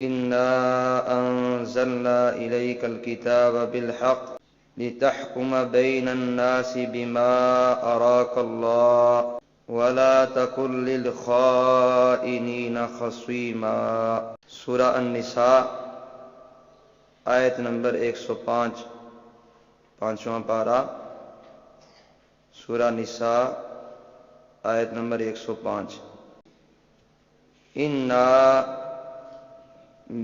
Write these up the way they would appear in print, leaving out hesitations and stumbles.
إنا أنزلنا إليك الكتاب بالحق لتحكم بين الناس بما أراك الله ولا تكن للخائنين خصيما۔ سورہ النساء آیت نمبر 105، پانچواں پارہ، سورہ نساء آیت نمبر 105۔ انا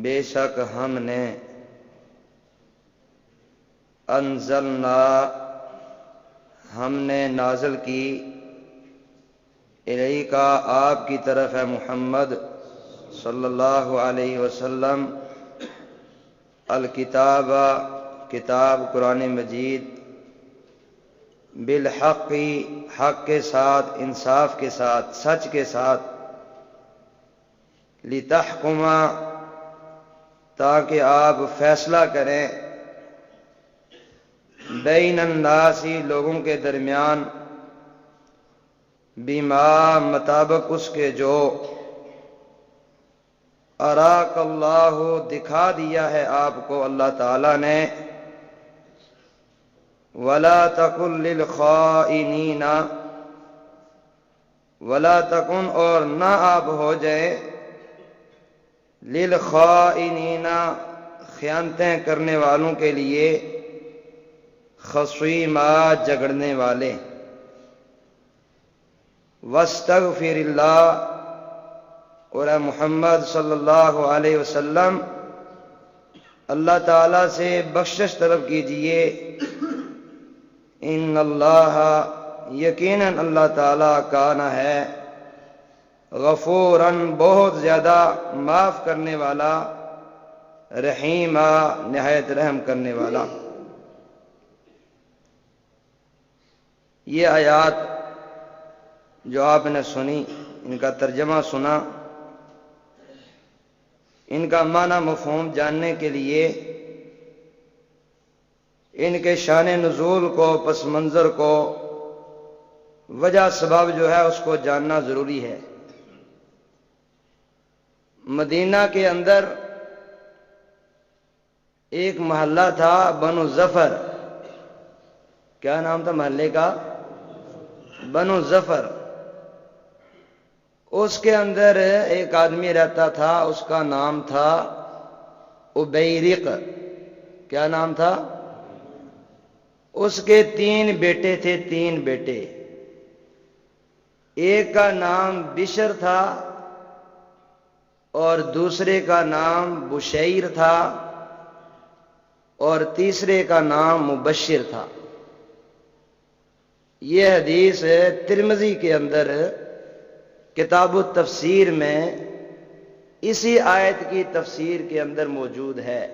بے شک ہم نے انزلنا ہم نے نازل کی الیکا آپ کی طرف ہے محمد صلی اللہ علیہ وسلم الکتاب کتاب قرآن مجید بالحق حق کے ساتھ، انصاف کے ساتھ، سچ کے ساتھ، لتحکم تاکہ آپ فیصلہ کریں، بین الناس لوگوں کے درمیان، بما مطابق اس کے جو اراک اللہ دکھا دیا ہے آپ کو اللہ تعالی نے، ولا تکن للخائنین ولا تکن اور نہ آپ ہو جائے، للخائنین خیانتیں کرنے والوں کے لیے، خصیما جھگڑنے والے، واستغفر اللہ اور اے محمد صلی اللہ علیہ وسلم اللہ تعالی سے بخشش طلب کیجئے، ان اللہ یقیناً اللہ تعالی کان ہے، غفوراً بہت زیادہ معاف کرنے والا، رحیما نہایت رحم کرنے والا۔ یہ آیات جو آپ نے سنی، ان کا ترجمہ سنا، ان کا معنی مفہوم جاننے کے لیے ان کے شان نزول کو، پس منظر کو، وجہ سبب جو ہے اس کو جاننا ضروری ہے۔ مدینہ کے اندر ایک محلہ تھا بنو ظفر، کیا نام تھا محلے کا؟ بنو ظفر۔ اس کے اندر ایک آدمی رہتا تھا، اس کا نام تھا ابیرق۔ کیا نام تھا؟ اس کے 3 بیٹے تھے، 3 بیٹے۔ ایک کا نام بشر تھا اور دوسرے کا نام بشیر تھا اور تیسرے کا نام مبشر تھا۔ یہ حدیث ترمذی کے اندر کتاب التفسیر میں اسی آیت کی تفسیر کے اندر موجود ہے۔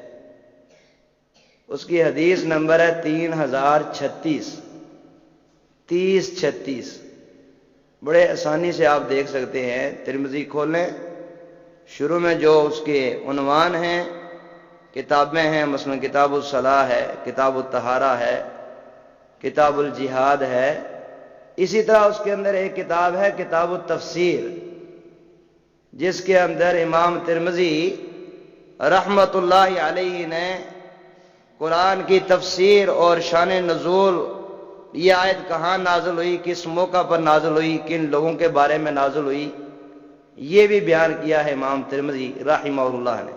اس کی حدیث نمبر ہے 3036، 3036۔ بڑے آسانی سے آپ دیکھ سکتے ہیں، ترمذی کھولیں، شروع میں جو اس کے عنوان ہیں، کتابیں ہیں، مثلا کتاب الصلاح ہے، کتاب الطہارہ ہے، کتاب الجہاد ہے، اسی طرح اس کے اندر ایک کتاب ہے کتاب التفسیر، جس کے اندر امام ترمذی رحمت اللہ علیہ نے قرآن کی تفسیر اور شان نزول، یہ آیت کہاں نازل ہوئی، کس موقع پر نازل ہوئی، کن لوگوں کے بارے میں نازل ہوئی، یہ بھی بیان کیا ہے امام ترمذی رحمہ اللہ نے۔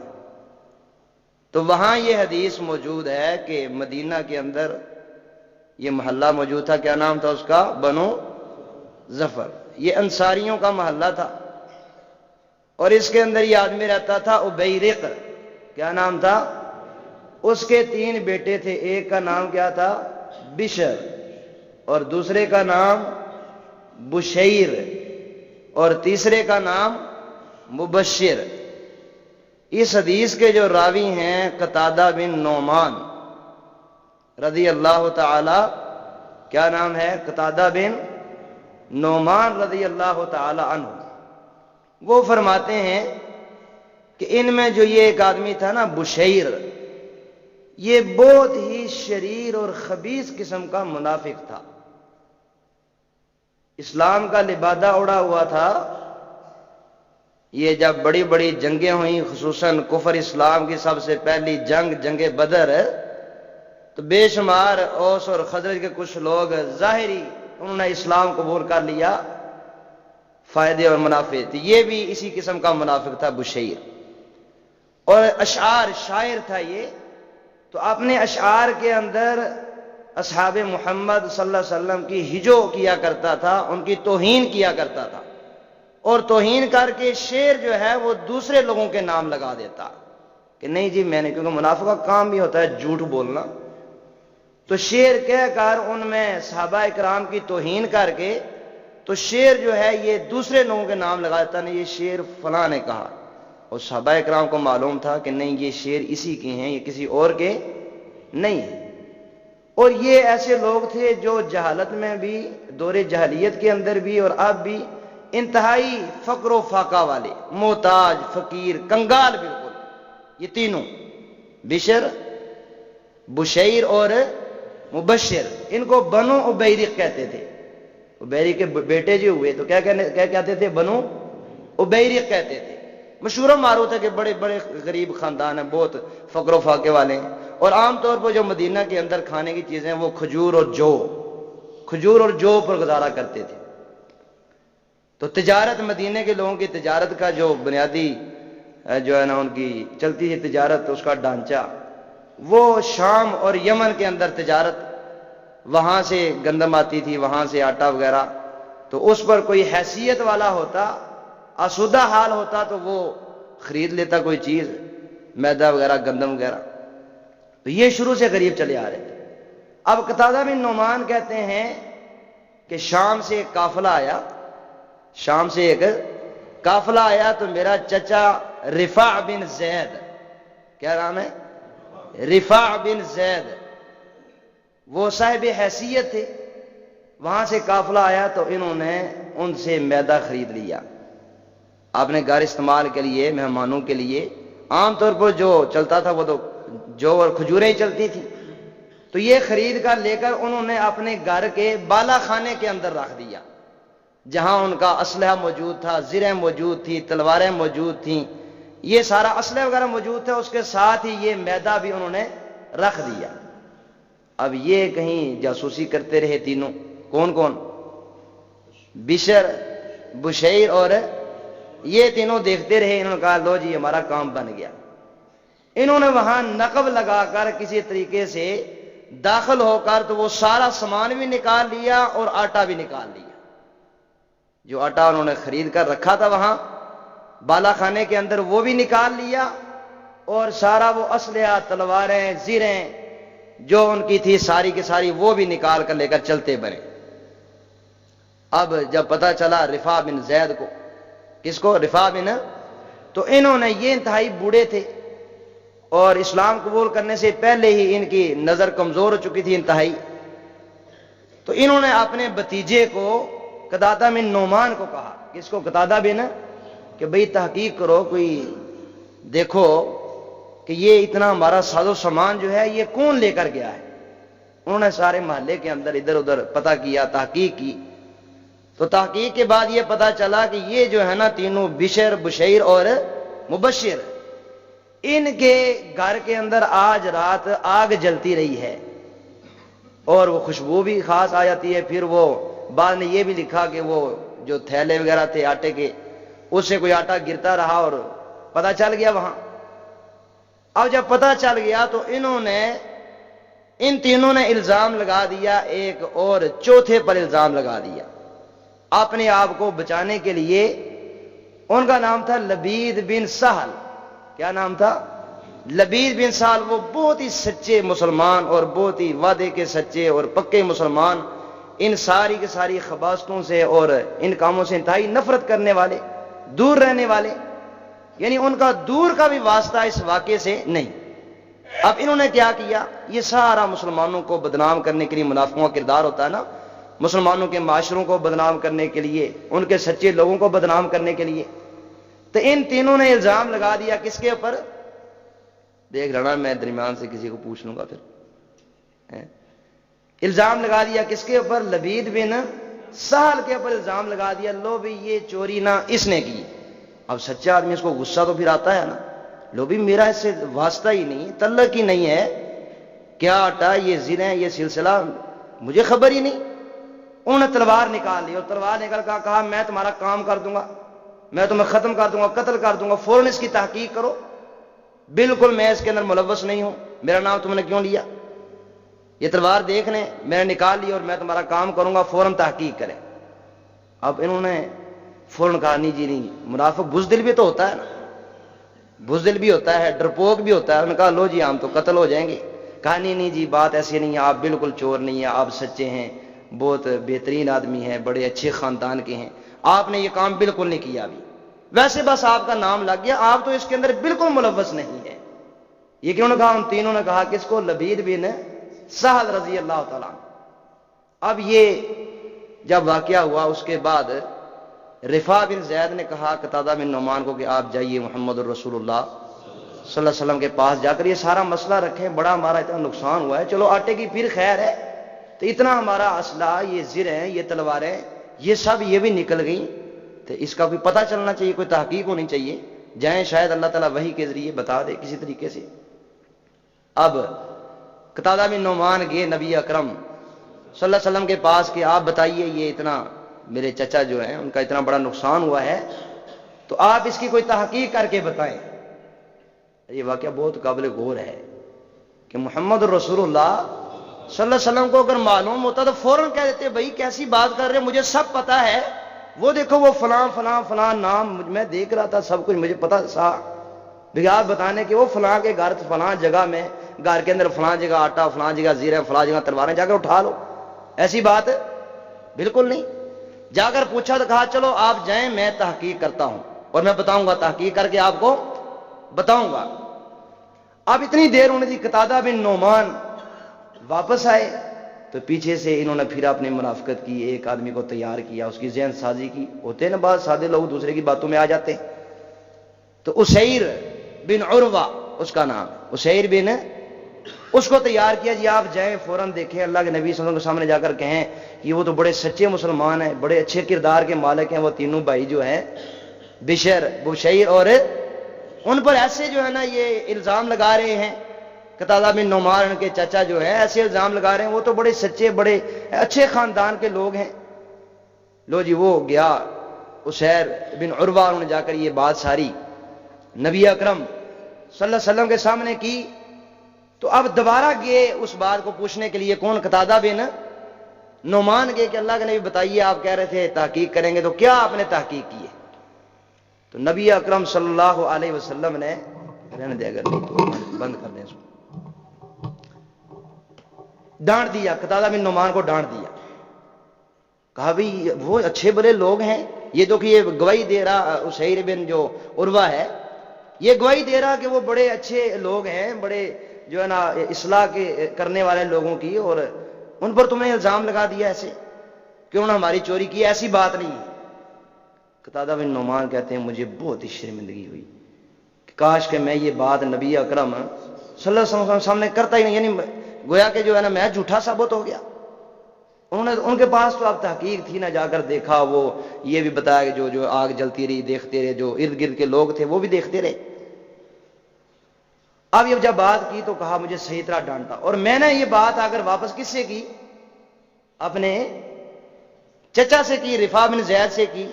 تو وہاں یہ حدیث موجود ہے کہ مدینہ کے اندر یہ محلہ موجود تھا، کیا نام تھا اس کا؟ بنو ظفر۔ یہ انصاریوں کا محلہ تھا اور اس کے اندر یہ آدمی رہتا تھا ابیرق۔ کیا نام تھا؟ اس کے 3 بیٹے تھے، ایک کا نام کیا تھا؟ بشر، اور دوسرے کا نام بشیر، اور تیسرے کا نام مبشر۔ اس حدیث کے جو راوی ہیں قتادہ بن نعمان رضی اللہ تعالی، کیا نام ہے؟ قتادہ بن نعمان رضی اللہ تعالی عنہ۔ وہ فرماتے ہیں کہ ان میں جو یہ ایک آدمی تھا نا بشیر، یہ بہت ہی شریر اور خبیث قسم کا منافق تھا۔ اسلام کا لبادہ اڑا ہوا تھا یہ جب بڑی بڑی جنگیں ہوئیں، خصوصاً کفر اسلام کی سب سے پہلی جنگ بدر، تو بے شمار اوس اور خزرج کے کچھ لوگ ظاہری انہوں نے اسلام قبول کر لیا، فائدے اور منافع تھے۔ یہ بھی اسی قسم کا منافق تھا بشیر، اور اشعار شاعر تھا یہ، تو اپنے اشعار کے اندر اصحاب محمد صلی اللہ علیہ وسلم کی ہجو کیا کرتا تھا، ان کی توہین کیا کرتا تھا، اور توہین کر کے شعر جو ہے وہ دوسرے لوگوں کے نام لگا دیتا کہ نہیں جی میں نے، کیونکہ منافق کا کام بھی ہوتا ہے جھوٹ بولنا، تو شعر کہہ کر ان میں صحابہ اکرام کی توہین کر کے تو شعر جو ہے یہ دوسرے لوگوں کے نام لگا دیتا، نہیں یہ شعر فلاں نے کہا، اور صحابہ اکرام کو معلوم تھا کہ نہیں یہ شعر اسی کے ہیں، یہ کسی اور کے نہیں ہیں۔ اور یہ ایسے لوگ تھے جو جہالت میں بھی، دور جہلیت کے اندر بھی اور اب بھی انتہائی فقر و فاقہ والے، محتاج، فقیر، کنگال، بالکل یہ تینوں، بشر، بشیر اور مبشر، ان کو بنو عبیرق کہتے تھے۔ عبیرق کے بیٹے جو ہوئے تو کیا کہتے تھے؟ بنو عبیرق کہتے تھے۔ مشہور و معروف ہے کہ بڑے بڑے غریب خاندان ہیں، بہت فقر و فاقے والے ہیں، اور عام طور پر جو مدینہ کے اندر کھانے کی چیزیں وہ کھجور اور جو پر گزارا کرتے تھے۔ تو تجارت، مدینہ کے لوگوں کی تجارت کا جو بنیادی جو ہے نا ان کی چلتی ہے تجارت، اس کا ڈھانچہ وہ شام اور یمن کے اندر تجارت، وہاں سے گندم آتی تھی، وہاں سے آٹا وغیرہ، تو اس پر کوئی حیثیت والا ہوتا، آسودہ حال ہوتا تو وہ خرید لیتا کوئی چیز، میدا وغیرہ، گندم وغیرہ۔ تو یہ شروع سے غریب چلے آ رہے تھے۔ اب قتادہ بن نعمان کہتے ہیں کہ شام سے ایک قافلہ آیا تو میرا چچا رفاع بن زید، کیا نام ہے؟ رفاع بن زید، وہ صاحب حیثیت تھے، وہاں سے قافلہ آیا تو انہوں نے ان سے میدا خرید لیا اپنے گھر استعمال کے لیے، مہمانوں کے لیے۔ عام طور پر جو چلتا تھا وہ تو جو اور کھجوریں ہی چلتی تھی، تو یہ خرید کر لے کر انہوں نے اپنے گھر کے بالا خانے کے اندر رکھ دیا، جہاں ان کا اسلحہ موجود تھا، زرہیں موجود تھی، تلواریں موجود تھیں، یہ سارا اسلحہ وغیرہ موجود تھا، اس کے ساتھ ہی یہ میدا بھی انہوں نے رکھ دیا۔ اب یہ کہیں جاسوسی کرتے رہے تینوں، کون؟ بشر، بشیر اور یہ تینوں دیکھتے رہے، انہوں نے کہا لو جی ہمارا کام بن گیا۔ انہوں نے وہاں نقب لگا کر کسی طریقے سے داخل ہو کر تو وہ سارا سامان بھی نکال لیا اور آٹا بھی نکال لیا، جو آٹا انہوں نے خرید کر رکھا تھا وہاں بالا خانے کے اندر وہ بھی نکال لیا، اور سارا وہ اسلحہ، تلواریں، زرہیں جو ان کی تھی ساری کی ساری وہ بھی نکال کر لے کر چلتے بنے۔ اب جب پتہ چلا رفاع بن زید کو، کس کو؟ رفاع بن، تو انہوں نے، یہ انتہائی بوڑھے تھے اور اسلام قبول کرنے سے پہلے ہی ان کی نظر کمزور ہو چکی تھی انتہائی، تو انہوں نے اپنے بھتیجے کو قتادہ بن نعمان کو کہا، کس کو؟ قتادہ بن، کہ بھئی تحقیق کرو، کوئی دیکھو کہ یہ اتنا ہمارا ساز و سامان جو ہے یہ کون لے کر گیا ہے۔ انہوں نے سارے محلے کے اندر ادھر ادھر پتہ کیا، تحقیق کی، تو تحقیق کے بعد یہ پتہ چلا کہ یہ جو ہے نا تینوں، بشر، بشیر اور مبشر، ان کے گھر کے اندر آج رات آگ جلتی رہی ہے، اور وہ خوشبو بھی خاص آ جاتی ہے۔ پھر وہ بعد نے یہ بھی لکھا کہ وہ جو تھیلے وغیرہ تھے آٹے کے، اس سے کوئی آٹا گرتا رہا اور پتہ چل گیا وہاں۔ اب جب پتہ چل گیا تو انہوں نے، ان تینوں نے الزام لگا دیا، ایک اور چوتھے پر الزام لگا دیا اپنے آپ کو بچانے کے لیے۔ ان کا نام تھا لبید بن سہل۔ کیا نام تھا؟ لبید بن سہل۔ وہ بہت ہی سچے مسلمان اور بہت ہی وعدے کے سچے اور پکے مسلمان، ان ساری کی ساری خباثتوں سے اور ان کاموں سے انتہائی نفرت کرنے والے، دور رہنے والے، یعنی ان کا دور کا بھی واسطہ اس واقعے سے نہیں۔ اب انہوں نے کیا کیا؟ یہ سارا مسلمانوں کو بدنام کرنے کے لیے، منافقوں کا کردار ہوتا ہے نا، مسلمانوں کے معاشروں کو بدنام کرنے کے لیے، ان کے سچے لوگوں کو بدنام کرنے کے لیے، تو ان تینوں نے الزام لگا دیا کس کے اوپر؟ دیکھ رہا میں درمیان سے کسی کو پوچھ لوں گا پھر۔ الزام لگا دیا کس کے اوپر؟ لبید بن سہل کے اوپر الزام لگا دیا، لو بھی یہ چوری نہ اس نے کی۔ اب سچا آدمی اس کو غصہ تو پھر آتا ہے نا، لو بھی میرا اس سے واسطہ ہی نہیں، تعلق ہی نہیں ہے، کیا آٹا یہ زنا یہ سلسلہ مجھے خبر ہی نہیں۔ انہوں نے تلوار نکال لی اور تلوار نکال کر کہا میں تمہارا کام کر دوں گا، میں تمہیں ختم کر دوں گا، قتل کر دوں گا، فوراً اس کی تحقیق کرو، بالکل میں اس کے اندر ملوث نہیں ہوں، میرا نام تم نے کیوں لیا؟ یہ تلوار دیکھ لیں، میں نے نکال لی اور میں تمہارا کام کروں گا، فوراً تحقیق کریں۔ اب انہوں نے فوراً کہا نہیں جی نہیں، منافق بزدل بھی تو ہوتا ہے نا، بزدل بھی ہوتا ہے، ڈرپوک بھی ہوتا ہے۔ انہوں نے کہا لو جی ہم تو قتل ہو جائیں گے۔ کہا نہیں جی بات ایسی نہیں ہے، آپ بالکل چور نہیں ہیں، آپ سچے ہیں، بہت بہترین آدمی ہیں، بڑے اچھے خاندان کے ہیں، آپ نے یہ کام بالکل نہیں کیا ابھی، ویسے بس آپ کا نام لگ گیا، آپ تو اس کے اندر بالکل ملوث نہیں ہے۔ یہ کیوں نے کہا؟ ان تینوں نے کہا کہ اس کو لبید بن سہل رضی اللہ تعالیٰ۔ اب یہ جب واقعہ ہوا اس کے بعد رفاع بن زید نے کہا قتادہ بن نعمان کو کہ آپ جائیے محمد الرسول اللہ صلی اللہ علیہ وسلم کے پاس جا کر یہ سارا مسئلہ رکھیں، بڑا ہمارا اتنا نقصان ہوا ہے، چلو آٹے کی پھر خیر ہے، تو اتنا ہمارا اسلحہ، یہ زرہیں، یہ تلواریں، یہ سب یہ بھی نکل گئیں، تو اس کا بھی پتہ چلنا چاہیے، کوئی تحقیق ہونی چاہیے، جائیں شاید اللہ تعالیٰ وحی کے ذریعے بتا دے کسی طریقے سے۔ اب قتادہ بن نعمان گئے نبی اکرم صلی اللہ علیہ وسلم کے پاس کہ آپ بتائیے یہ اتنا میرے چچا جو ہیں ان کا اتنا بڑا نقصان ہوا ہے، تو آپ اس کی کوئی تحقیق کر کے بتائیں۔ یہ واقعہ بہت قابل غور ہے کہ محمد الرسول اللہ صلی اللہ علیہ وسلم کو اگر معلوم ہوتا تو فوراً کہہ دیتے بھائی کیسی بات کر رہے، مجھے سب پتا ہے، وہ دیکھو وہ فلاں فلاں فلاں نام میں دیکھ رہا تھا، سب کچھ مجھے پتا تھا، آپ بتانے کہ وہ فلاں کے گھر فلاں جگہ میں، گھر کے اندر فلاں جگہ آٹا، فلاں جگہ زیرہ، فلاں جگہ تلواریں، جا کر اٹھا لو، ایسی بات بالکل نہیں۔ جا کر پوچھا تو کہا چلو آپ جائیں، میں تحقیق کرتا ہوں اور میں بتاؤں گا، تحقیق کر کے آپ کو بتاؤں گا۔ اب اتنی دیر انہوں نے قتادہ بن نعمان واپس آئے تو پیچھے سے انہوں نے پھر اپنی منافقت کی، ایک آدمی کو تیار کیا، اس کی ذہن سازی کی، ہوتے نا بعض سادے لوگ دوسرے کی باتوں میں آ جاتے ہیں۔ تو اسیر بن عروہ اس کا نام، اسیر بن، اس کو تیار کیا جی آپ جائیں فوراً دیکھیں، اللہ کے نبی صلی اللہ علیہ وسلم کے سامنے جا کر کہیں کہ وہ تو بڑے سچے مسلمان ہیں، بڑے اچھے کردار کے مالک ہیں، وہ تینوں بھائی جو ہیں بشر، بشیر، اور ان پر ایسے جو ہے نا یہ الزام لگا رہے ہیں، قتادہ بن نعمان ان کے چچا جو ہیں ایسے الزام لگا رہے ہیں، وہ تو بڑے سچے بڑے اچھے خاندان کے لوگ ہیں۔ لو جی وہ گیا اسیر بن عروہ، انہوں نے جا کر یہ بات ساری نبی اکرم صلی اللہ علیہ وسلم کے سامنے کی، تو اب دوبارہ گئے اس بات کو پوچھنے کے لیے، کون؟ قتادہ بن نعمان گئے کہ اللہ کے نبی بتائیے آپ کہہ رہے تھے تحقیق کریں گے، تو کیا آپ نے تحقیق کی ہے؟ تو نبی اکرم صلی اللہ علیہ وسلم نے رہنے دے، اگر نہیں تو بند کر دیں اس کو، ڈانٹ دیا، قتادہ بن نعمان کو ڈانٹ دیا، کہا بھی وہ اچھے بڑے لوگ ہیں، یہ تو کہ یہ گواہی دے رہا اسیر بن جو عروہ ہے، یہ گواہی دے رہا کہ وہ بڑے اچھے لوگ ہیں، بڑے جو ہے نا اصلاح کے کرنے والے لوگوں کی، اور ان پر تم نے الزام لگا دیا ایسے کہ انہوں نے ہماری چوری کی، ایسی بات نہیں ہے۔ قتادہ بن نعمان کہتے ہیں مجھے بہت ہی شرمندگی ہوئی کہ کاش کہ میں یہ بات نبی اکرم صلی اللہ علیہ وسلم سامنے کرتا ہی نہیں، یعنی گویا کہ جو ہے نا میں جھوٹا ثابت ہو گیا۔ انہوں نے ان کے پاس تو اب تحقیق تھی نہ، جا کر دیکھا، وہ یہ بھی بتایا کہ جو آگ جلتی رہی دیکھتے رہے، جو ارد گرد کے لوگ تھے وہ بھی دیکھتے رہے۔ اب یہ جب بات کی تو کہا مجھے صحیح طرح ڈانٹا، اور میں نے یہ بات اگر واپس کس سے کی؟ اپنے چچا سے کی، رفاع بن زید سے کی،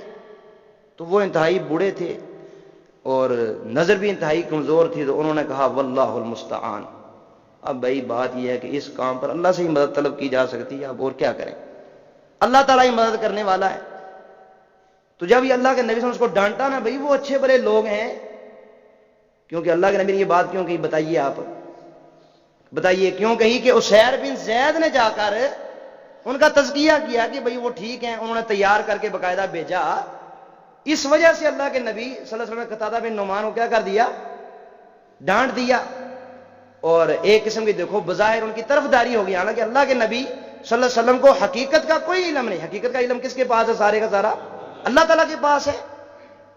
تو وہ انتہائی بوڑھے تھے اور نظر بھی انتہائی کمزور تھی، تو انہوں نے کہا واللہ المستعان۔ اب بھائی بات یہ ہے کہ اس کام پر اللہ سے ہی مدد طلب کی جا سکتی ہے، اب اور کیا کریں، اللہ تعالیٰ ہی مدد کرنے والا ہے۔ تو جب یہ اللہ کے نبی صلی اللہ علیہ وسلم اس کو ڈانٹا نا، بھائی وہ اچھے بڑے لوگ ہیں، کیونکہ اللہ کے نبی نے یہ بات کیوں کہی؟ بتائیے آپ، بتائیے کیوں کہی؟ کہ اسیر بن زید نے جا کر ان کا تزکیہ کیا کہ بھئی وہ ٹھیک ہیں، انہوں نے تیار کر کے باقاعدہ بھیجا، اس وجہ سے اللہ کے نبی صلی اللہ علیہ وسلم نے قتادہ بن نعمان کو کیا کر دیا؟ ڈانٹ دیا۔ اور ایک قسم کی دیکھو بظاہر ان کی طرفداری ہوگی، حالانکہ اللہ کے نبی صلی اللہ علیہ وسلم کو حقیقت کا کوئی علم نہیں، حقیقت کا علم کس کے پاس ہے؟ سارے کا سارا اللہ تعالیٰ کے پاس ہے۔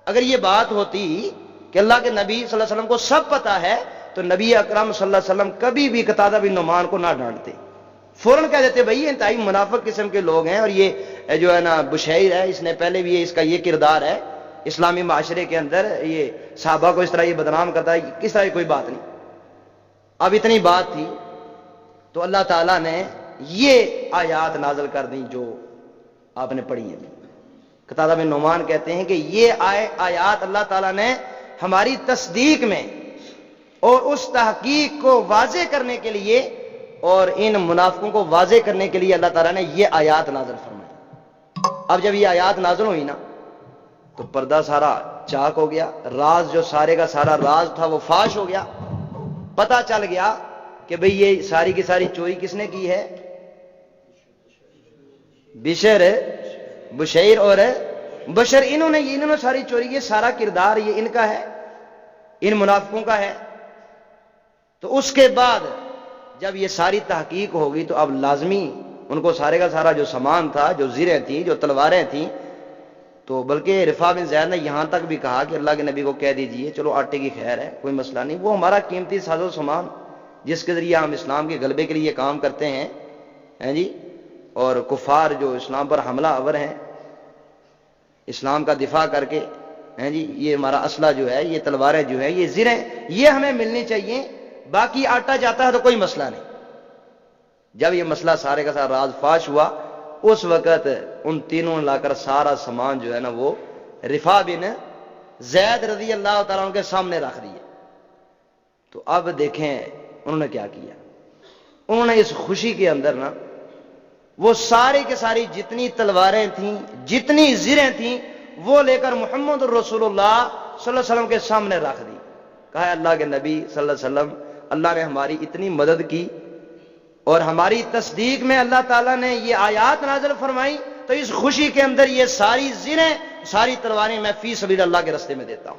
اگر یہ بات ہوتی کہ اللہ کے نبی صلی اللہ علیہ وسلم کو سب پتا ہے تو نبی اکرم صلی اللہ علیہ وسلم کبھی بھی قتادہ بن نعمان کو نہ ڈانٹتے، فوراً کہہ دیتے بھائی یہ انتہائی منافق قسم کے لوگ ہیں، اور یہ جو ہے نا بشیر ہے، اس نے پہلے بھی اس کا یہ کردار ہے، اسلامی معاشرے کے اندر یہ صحابہ کو اس طرح یہ بدنام کرتا ہے، کس طرح کی کوئی بات نہیں۔ اب اتنی بات تھی تو اللہ تعالیٰ نے یہ آیات نازل کر دیں جو آپ نے پڑھی ہیں۔ قتادہ بن نعمان کہتے ہیں کہ یہ آیات اللہ تعالیٰ نے ہماری تصدیق میں اور اس تحقیق کو واضح کرنے کے لیے اور ان منافقوں کو واضح کرنے کے لیے اللہ تعالیٰ نے یہ آیات نازل فرمائی۔ اب جب یہ آیات نازل ہوئی نا تو پردہ سارا چاک ہو گیا، راز جو سارے کا سارا راز تھا وہ فاش ہو گیا، پتہ چل گیا کہ بھئی یہ ساری کی ساری چوری کس نے کی ہے؟ بشر، بشیر اور بشر، انہوں نے ساری چوری کی، سارا کردار یہ ان کا ہے، ان منافقوں کا ہے۔ تو اس کے بعد جب یہ ساری تحقیق ہوگی تو اب لازمی ان کو سارے کا سارا جو سامان تھا، جو زریں تھیں، جو تلواریں تھیں، تو بلکہ رفاع بن زید نے یہاں تک بھی کہا کہ اللہ کے نبی کو کہہ دیجئے چلو آٹے کی خیر ہے، کوئی مسئلہ نہیں، وہ ہمارا قیمتی ساز و سامان جس کے ذریعے ہم اسلام کے غلبے کے لیے یہ کام کرتے ہیں جی، اور کفار جو اسلام پر حملہ آور ہیں، اسلام کا دفاع کر کے جی، یہ ہمارا اسلحہ جو ہے، یہ تلواریں جو ہے، یہ زریں، یہ ہمیں ملنی چاہیے، باقی آٹا جاتا ہے تو کوئی مسئلہ نہیں۔ جب یہ مسئلہ سارے کا سارا راز فاش ہوا، اس وقت ان تینوں نے لا کر سارا سامان جو ہے نا وہ رفاع بن زید رضی اللہ تعالیٰ عنہ کے سامنے رکھ دیے۔ تو اب دیکھیں انہوں نے کیا کیا، انہوں نے اس خوشی کے اندر نا وہ سارے کے ساری جتنی تلواریں تھیں، جتنی زریں تھیں، وہ لے کر محمد الرسول اللہ صلی اللہ علیہ وسلم کے سامنے رکھ دی۔ کہا اللہ کے نبی صلی اللہ علیہ وسلم، اللہ نے ہماری اتنی مدد کی اور ہماری تصدیق میں اللہ تعالیٰ نے یہ آیات نازل فرمائی، تو اس خوشی کے اندر یہ ساری زریں، ساری تلواریں میں فی سبیل اللہ کے راستے میں دیتا ہوں۔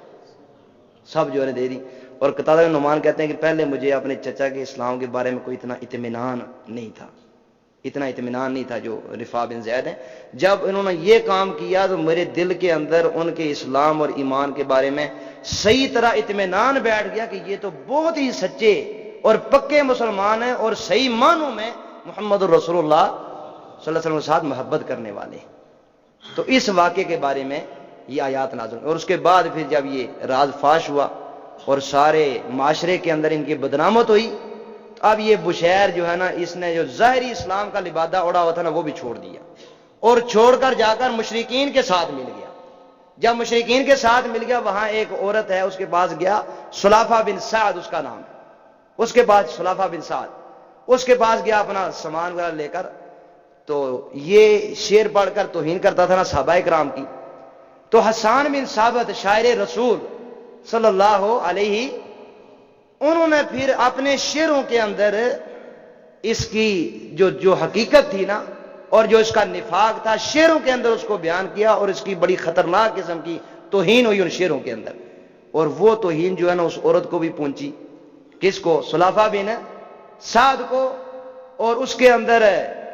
سب جو ہے دے دی۔ اور قتادہ بن نعمان کہتے ہیں کہ پہلے مجھے اپنے چچا کے اسلام کے بارے میں کوئی اتنا اطمینان نہیں تھا، اتنا اطمینان نہیں تھا جو رفاع بن زید ہیں۔ جب انہوں نے یہ کام کیا تو میرے دل کے اندر ان کے اسلام اور ایمان کے بارے میں صحیح طرح اطمینان بیٹھ گیا کہ یہ تو بہت ہی سچے اور پکے مسلمان ہیں اور صحیح معنوں میں محمد الرسول اللہ صلی اللہ علیہ وسلم کے ساتھ محبت کرنے والے۔ تو اس واقعے کے بارے میں یہ آیات نازل، اور اس کے بعد پھر جب یہ راز فاش ہوا اور سارے معاشرے کے اندر ان کی بدنامت ہوئی، تو اب یہ بشیر جو ہے نا، اس نے جو ظاہری اسلام کا لبادہ اڑا ہوا تھا نا وہ بھی چھوڑ دیا، اور چھوڑ کر جا کر مشرکین کے ساتھ مل گیا۔ جب مشرکین کے ساتھ مل گیا، وہاں ایک عورت ہے اس کے پاس گیا، سلافہ بن سعد اس کا نام ہے، اس کے پاس سلافہ بن سعد، اس کے پاس گیا اپنا سامان وغیرہ لے کر، تو یہ شعر پڑھ کر توہین کرتا تھا نا صحابہ کرام کی۔ تو حسان بن ثابت شاعر رسول صلی اللہ علیہ، انہوں نے پھر اپنے شعروں کے اندر اس کی جو حقیقت تھی نا اور جو اس کا نفاق تھا، شعروں کے اندر اس کو بیان کیا، اور اس کی بڑی خطرناک قسم کی توہین ہوئی ان شعروں کے اندر، اور وہ توہین جو ہے نا اس عورت کو بھی پہنچی۔ کس کو؟ سلافہ بن سعد کو، اور اس کے اندر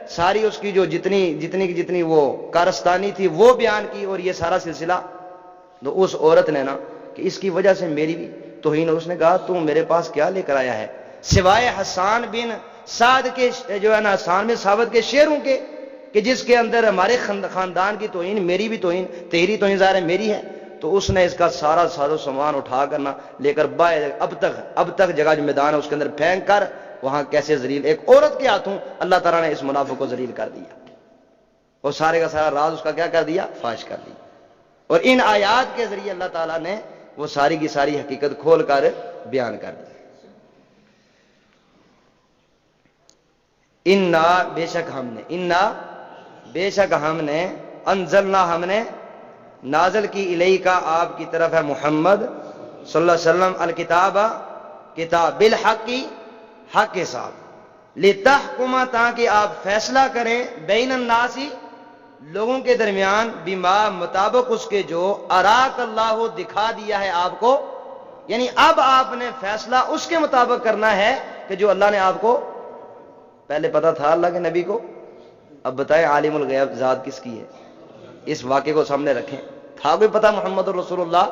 ساری اس کی جو جتنی وہ کارستانی تھی وہ بیان کی، اور یہ سارا سلسلہ تو اس عورت نے نا کہ اس کی وجہ سے میری بھی توہین، اس نے کہا تم میرے پاس کیا لے کر آیا ہے سوائے حسان بن سعد کے جو ہے نا، حسان بن ثابت کے شعروں کے، کہ جس کے اندر ہمارے خاندان کی توہین، میری بھی توہین، تیری توہین ظاہر ہے میری ہے۔ تو اس نے اس کا سارا ساز و سامان اٹھا کر نہ لے کر اب تک جگہ جو میدان ہے اس کے اندر پھینک کر وہاں کیسے ذلیل، ایک عورت کے ہاتھوں اللہ تعالیٰ نے اس منافق کو ذلیل کر دیا، اور سارے کا سارا راز اس کا کیا کر دیا؟ فاش کر دیا۔ اور ان آیات کے ذریعے اللہ تعالیٰ نے وہ ساری کی ساری حقیقت کھول کر بیان کر دی۔ بے شک ہم نے انزلنا، ہم نے نازل کی، الیکا آپ کی طرف ہے محمد صلی اللہ علیہ وسلم، الکتاب کتاب، بالحق حق کے ساتھ، لتحکم تاکہ آپ فیصلہ کریں، بین الناس لوگوں کے درمیان، بما مطابق اس کے جو اراک اللہ دکھا دیا ہے آپ کو، یعنی اب آپ نے فیصلہ اس کے مطابق کرنا ہے کہ جو اللہ نے آپ کو پہلے پتا تھا اللہ کے نبی کو۔ اب بتائیں عالم الغیب ذات کس کی ہے؟ اس واقعے کو سامنے رکھیں، تھا کوئی پتہ محمد رسول اللہ؟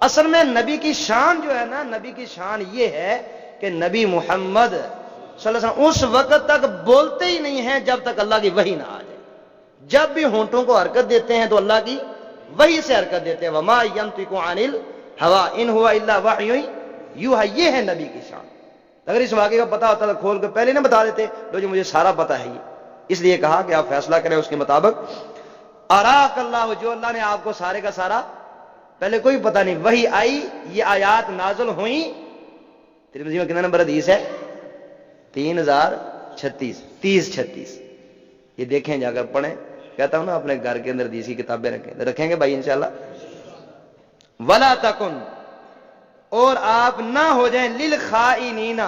اصل میں نبی کی شان جو ہے نا، نبی کی شان یہ ہے کہ نبی محمد صلی اللہ علیہ وسلم اس وقت تک بولتے ہی نہیں ہیں جب تک اللہ کی وحی نہ آ جائے۔ جب بھی ہونٹوں کو حرکت دیتے ہیں تو اللہ کی وحی سے حرکت دیتے ہیں. وما ینطق عن الہوا ان ہوا الا وحی یوحی. یہ ہے نبی کی شان. اگر اس واقعے کا پتہ ہوتا تو کھول کے پہلے نہ بتا دیتے لو جی مجھے سارا پتہ ہے. یہ اس لیے کہا کہ آپ فیصلہ کریں اس کے مطابق. اراک اللہ, جو اللہ نے آپ کو سارے کا سارا, پہلے کوئی پتہ نہیں, وہی آئی, یہ آیات نازل ہوئیں. ترمذی میں کتنا نمبر حدیث ہے؟ 3036, 3036. یہ دیکھیں جا کر پڑھیں. کہتا ہوں نا اپنے گھر کے اندر حدیث کی کتابیں رکھیں گے بھائی انشاءاللہ. ولا تکن, اور آپ نہ ہو جائیں, للخائنین,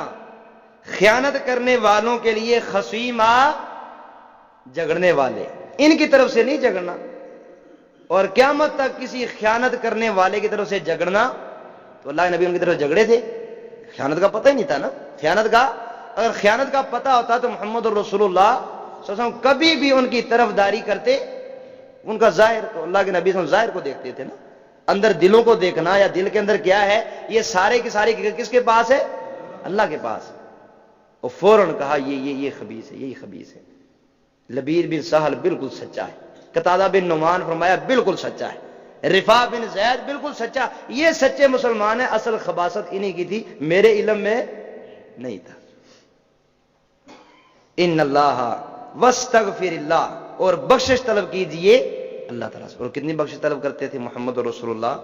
خیانت کرنے والوں کے لیے, خصیما, جھگڑنے والے. ان کی طرف سے نہیں جھگڑنا, اور قیامت تک کسی خیانت کرنے والے کی طرف سے جھگڑنا. تو اللہ کے نبی ان کی طرف جھگڑے تھے؟ خیانت کا پتہ ہی نہیں تھا نا. خیانت کا, اگر خیانت کا پتہ ہوتا تو محمد رسول اللہ صلی اللہ علیہ وسلم کبھی بھی ان کی طرف داری کرتے. ان کا ظاہر تو اللہ کے نبی صلی اللہ علیہ وسلم ظاہر کو دیکھتے تھے نا. اندر دلوں کو دیکھنا, یا دل کے اندر کیا ہے, یہ سارے کی ساری کس کے پاس ہے؟ اللہ کے پاس. اور فوراً کہا یہ خبیث ہے, یہی خبیث ہے. لبید بن سہل بالکل سچا ہے. قتادہ بن نعمان فرمایا بالکل سچا ہے. رفاع بن زید بالکل سچا. یہ سچے مسلمان ہیں. اصل خباثت انہی کی تھی, میرے علم میں نہیں تھا. ان اللہ واستغفر اللہ, اور بخشش طلب کیجئے اللہ تعالیٰ سے. اور کتنی بخشش طلب کرتے تھے محمد رسول اللہ؟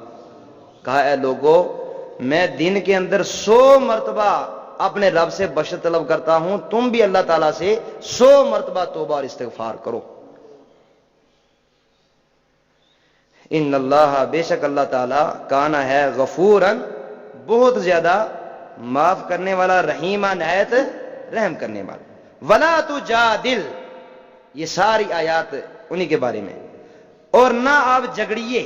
کہا اے لوگو, میں دن کے اندر 100 مرتبہ اپنے رب سے بخشش طلب کرتا ہوں, تم بھی اللہ تعالیٰ سے 100 مرتبہ توبہ اور استغفار کرو. ان اللہ, بے شک اللہ تعالیٰ, کانا ہے, غفوراً, بہت زیادہ معاف کرنے والا, رحیمہ, نہایت رحم کرنے والا. ولا تجادل, یہ ساری آیات انہی کے بارے میں. اور نہ آپ جھگڑیے,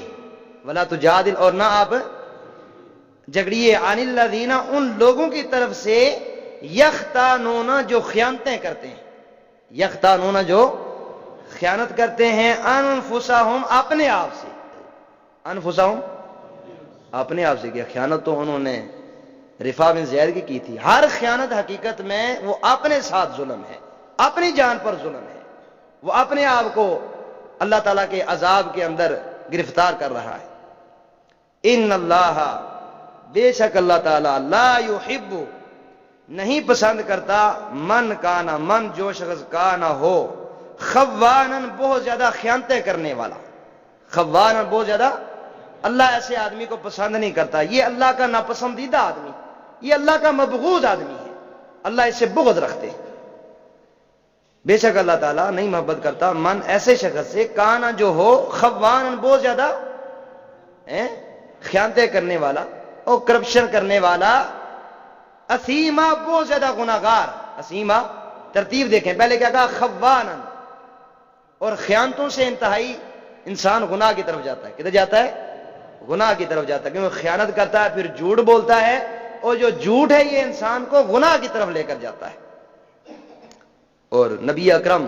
ولا تجادل, اور نہ آپ جھگڑیے, عن الذین, ان لوگوں کی طرف سے, یختانون, جو خیانتیں کرتے ہیں. یختانون, جو خیانت کرتے ہیں, انفسہم, اپنے آپ سے. انفسہم, اپنے آپ سے کیا خیانت تو انہوں نے رفاع بن زید کی تھی. ہر خیانت حقیقت میں وہ اپنے ساتھ ظلم ہے, اپنی جان پر ظلم ہے. وہ اپنے آپ کو اللہ تعالیٰ کے عذاب کے اندر گرفتار کر رہا ہے. ان اللہ, بے شک اللہ تعالیٰ, لا یحب, نہیں پسند کرتا, من کانا, من جو شخص کانا ہو, خوانن, بہت زیادہ خیانتیں کرنے والا. خوانن, بہت زیادہ. اللہ ایسے آدمی کو پسند نہیں کرتا. یہ اللہ کا ناپسندیدہ آدمی, یہ اللہ کا مبغوض آدمی ہے. اللہ اس سے بغض رکھتے ہیں. بے شک اللہ تعالیٰ نہیں محبت کرتا, من, ایسے شخص سے, کانا, جو ہو, خوان, بہت زیادہ خیانتیں کرنے والا اور کرپشن کرنے والا, اسیما, بہت زیادہ گناہگار. اسیما, ترتیب دیکھیں, پہلے کیا کہا؟ خوان. اور خیانتوں سے انتہائی انسان گناہ کی طرف جاتا ہے. کدھر جاتا ہے؟ گناہ کی طرف جاتا ہے, کیونکہ خیانت کرتا ہے, پھر جھوٹ بولتا ہے, اور جو جھوٹ ہے یہ انسان کو گناہ کی طرف لے کر جاتا ہے. اور نبی اکرم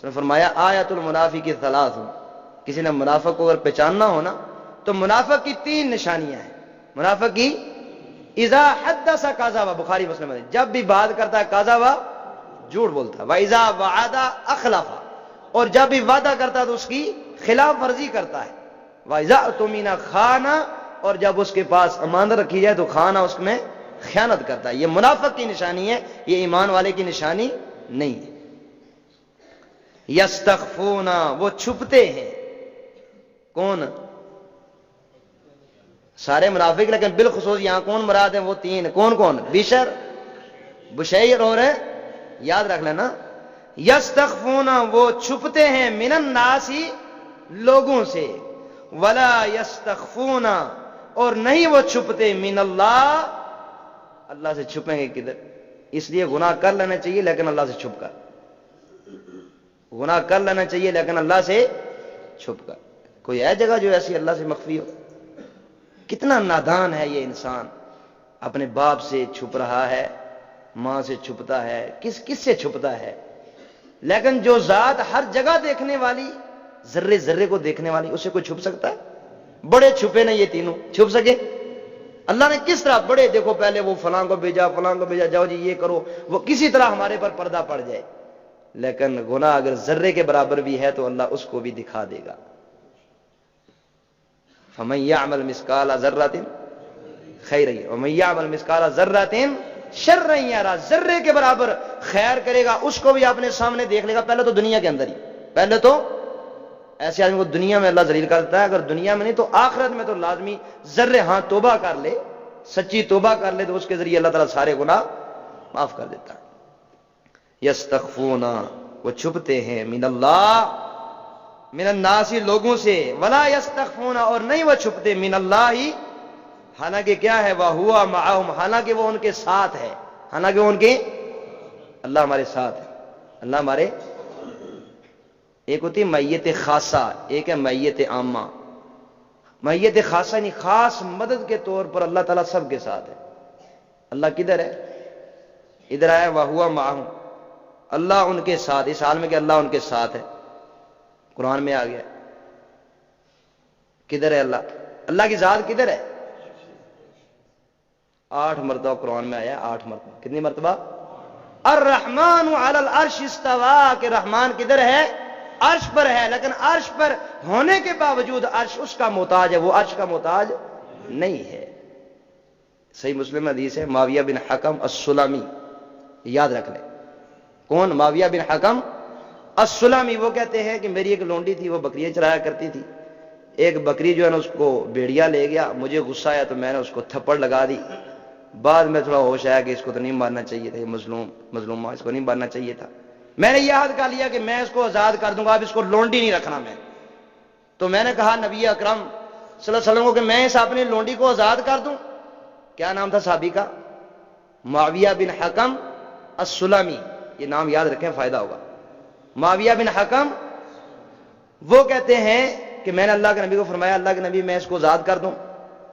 نے فرمایا آیت المنافق کی ثلاث, کسی نے منافق کو اگر پہچاننا ہو نا تو منافق کی 3 نشانیاں ہیں. منافق کی, اذا حدث کذب, بخاری مسلم میں, جب بھی بات کرتا ہے کذب, جھوٹ بولتا ہے. واذا وعد اخلف, اور جب بھی وعدہ کرتا ہے تو اس کی خلاف ورزی کرتا ہے. واذا اؤتمن خان, اور جب اس کے پاس امانت رکھی جائے تو کھانا اس میں خیانت کرتا ہے. یہ منافق کی نشانی ہے, یہ ایمان والے کی نشانی نہیں ہے. یستخفون, وہ چھپتے ہیں. کون؟ سارے منافق, لیکن بالخصوص یہاں کون مراد ہیں؟ وہ 3. کون کون؟ بشر, بشیر, اور یاد رکھ لینا. یستخفون, وہ چھپتے ہیں, من الناس, لوگوں سے. ولا یستخفون, اور نہیں وہ چھپتے, من اللہ, اللہ سے چھپیں گے کدھر؟ اس لیے گناہ کر لینا چاہیے لیکن اللہ سے چھپ کر. گناہ کر لینا چاہیے لیکن اللہ سے چھپ کر. کوئی ہے جگہ جو ایسی اللہ سے مخفی ہو؟ کتنا نادان ہے یہ انسان. اپنے باپ سے چھپ رہا ہے, ماں سے چھپتا ہے, کس سے چھپتا ہے. لیکن جو ذات ہر جگہ دیکھنے والی, ذرے ذرے کو دیکھنے والی, اسے کوئی چھپ سکتا ہے؟ بڑے چھپے نہیں یہ تینوں, چھپ سکے؟ اللہ نے کس طرح بڑے, دیکھو پہلے وہ فلاں کو بھیجا, فلاں کو بھیجا, جاؤ جی یہ کرو, وہ کسی طرح ہمارے پر پردہ پڑ جائے. لیکن گناہ اگر ذرے کے برابر بھی ہے تو اللہ اس کو بھی دکھا دے گا. فمن یعمل مثقال ذرۃ خیرا ومن یعمل مثقال ذرۃ شرا یرا، ذرے کے برابر خیر کرے گا اس کو بھی اپنے سامنے دیکھ لے گا، پہلے تو دنیا کے اندر ہی، پہلے تو ایسے آدمی کو دنیا میں اللہ ذلیل کر دیتا ہے، اگر دنیا میں نہیں تو آخرت میں تو لازمی ذرے ہاں توبہ کر لے، سچی توبہ کر لے تو اس کے ذریعے اللہ تعالیٰ سارے گناہ معاف کر دیتا ہے۔ یستخفون، وہ چھپتے ہیں، من اللہ، من الناس، لوگوں سے، ولا یستخفون، اور نہیں وہ چھپتے، من اللہ، حالانکہ کیا ہے، وہو معہم، حالانکہ وہ ان کے ساتھ ہے، حالانکہ وہ ان کے، اللہ ہمارے ساتھ ہے، اللہ ہمارے، ایک ہوتی ہے میت خاصہ، ایک ہے میت عامہ۔ میت خاصہ یعنی خاص مدد کے طور پر اللہ تعالیٰ سب کے ساتھ ہے۔ اللہ کدھر ہے؟ ادھر آیا وہو معہم، اللہ ان کے ساتھ، اس حال میں کہ اللہ ان کے ساتھ ہے، قرآن میں آ گیا۔ کدھر ہے اللہ؟ اللہ کی ذات کدھر ہے؟ 8 مرتبہ قرآن میں آیا، 8 مرتبہ، کتنی مرتبہ؟ الرحمن علی العرش استوى، کہ رحمان کدھر ہے؟ عرش پر ہے، لیکن عرش پر ہونے کے باوجود عرش اس کا محتاج ہے، وہ عرش کا محتاج نہیں ہے۔ صحیح مسلم حدیث ہے، معاویہ بن حکم السلمی، یاد رکھ لیں، کون؟ معاویہ بن حکم السلمی، وہ کہتے ہیں کہ میری ایک لونڈی تھی، وہ بکریاں چرایا کرتی تھی، ایک بکری جو ہے نا اس کو بھیڑیا لے گیا، مجھے غصہ آیا تو میں نے اس کو تھپڑ لگا دی، بعد میں تھوڑا ہوش آیا کہ اس کو تو نہیں مارنا چاہیے تھا، یہ مظلومہ، اس کو نہیں مارنا چاہیے تھا، میں نے یہ عہد کر لیا کہ میں اس کو آزاد کر دوں گا، اب اس کو لونڈی نہیں رکھنا میں، تو میں نے کہا نبی اکرم صلی اللہ علیہ وسلم کو کہ میں اس اپنی لونڈی کو آزاد کر دوں۔ کیا نام تھا صحابی کا؟ معاویہ بن حکم السلمی، یہ نام یاد رکھیں، فائدہ ہوگا۔ معاویہ بن حکم وہ کہتے ہیں کہ میں نے اللہ کے نبی کو فرمایا، اللہ کے نبی میں اس کو آزاد کر دوں؟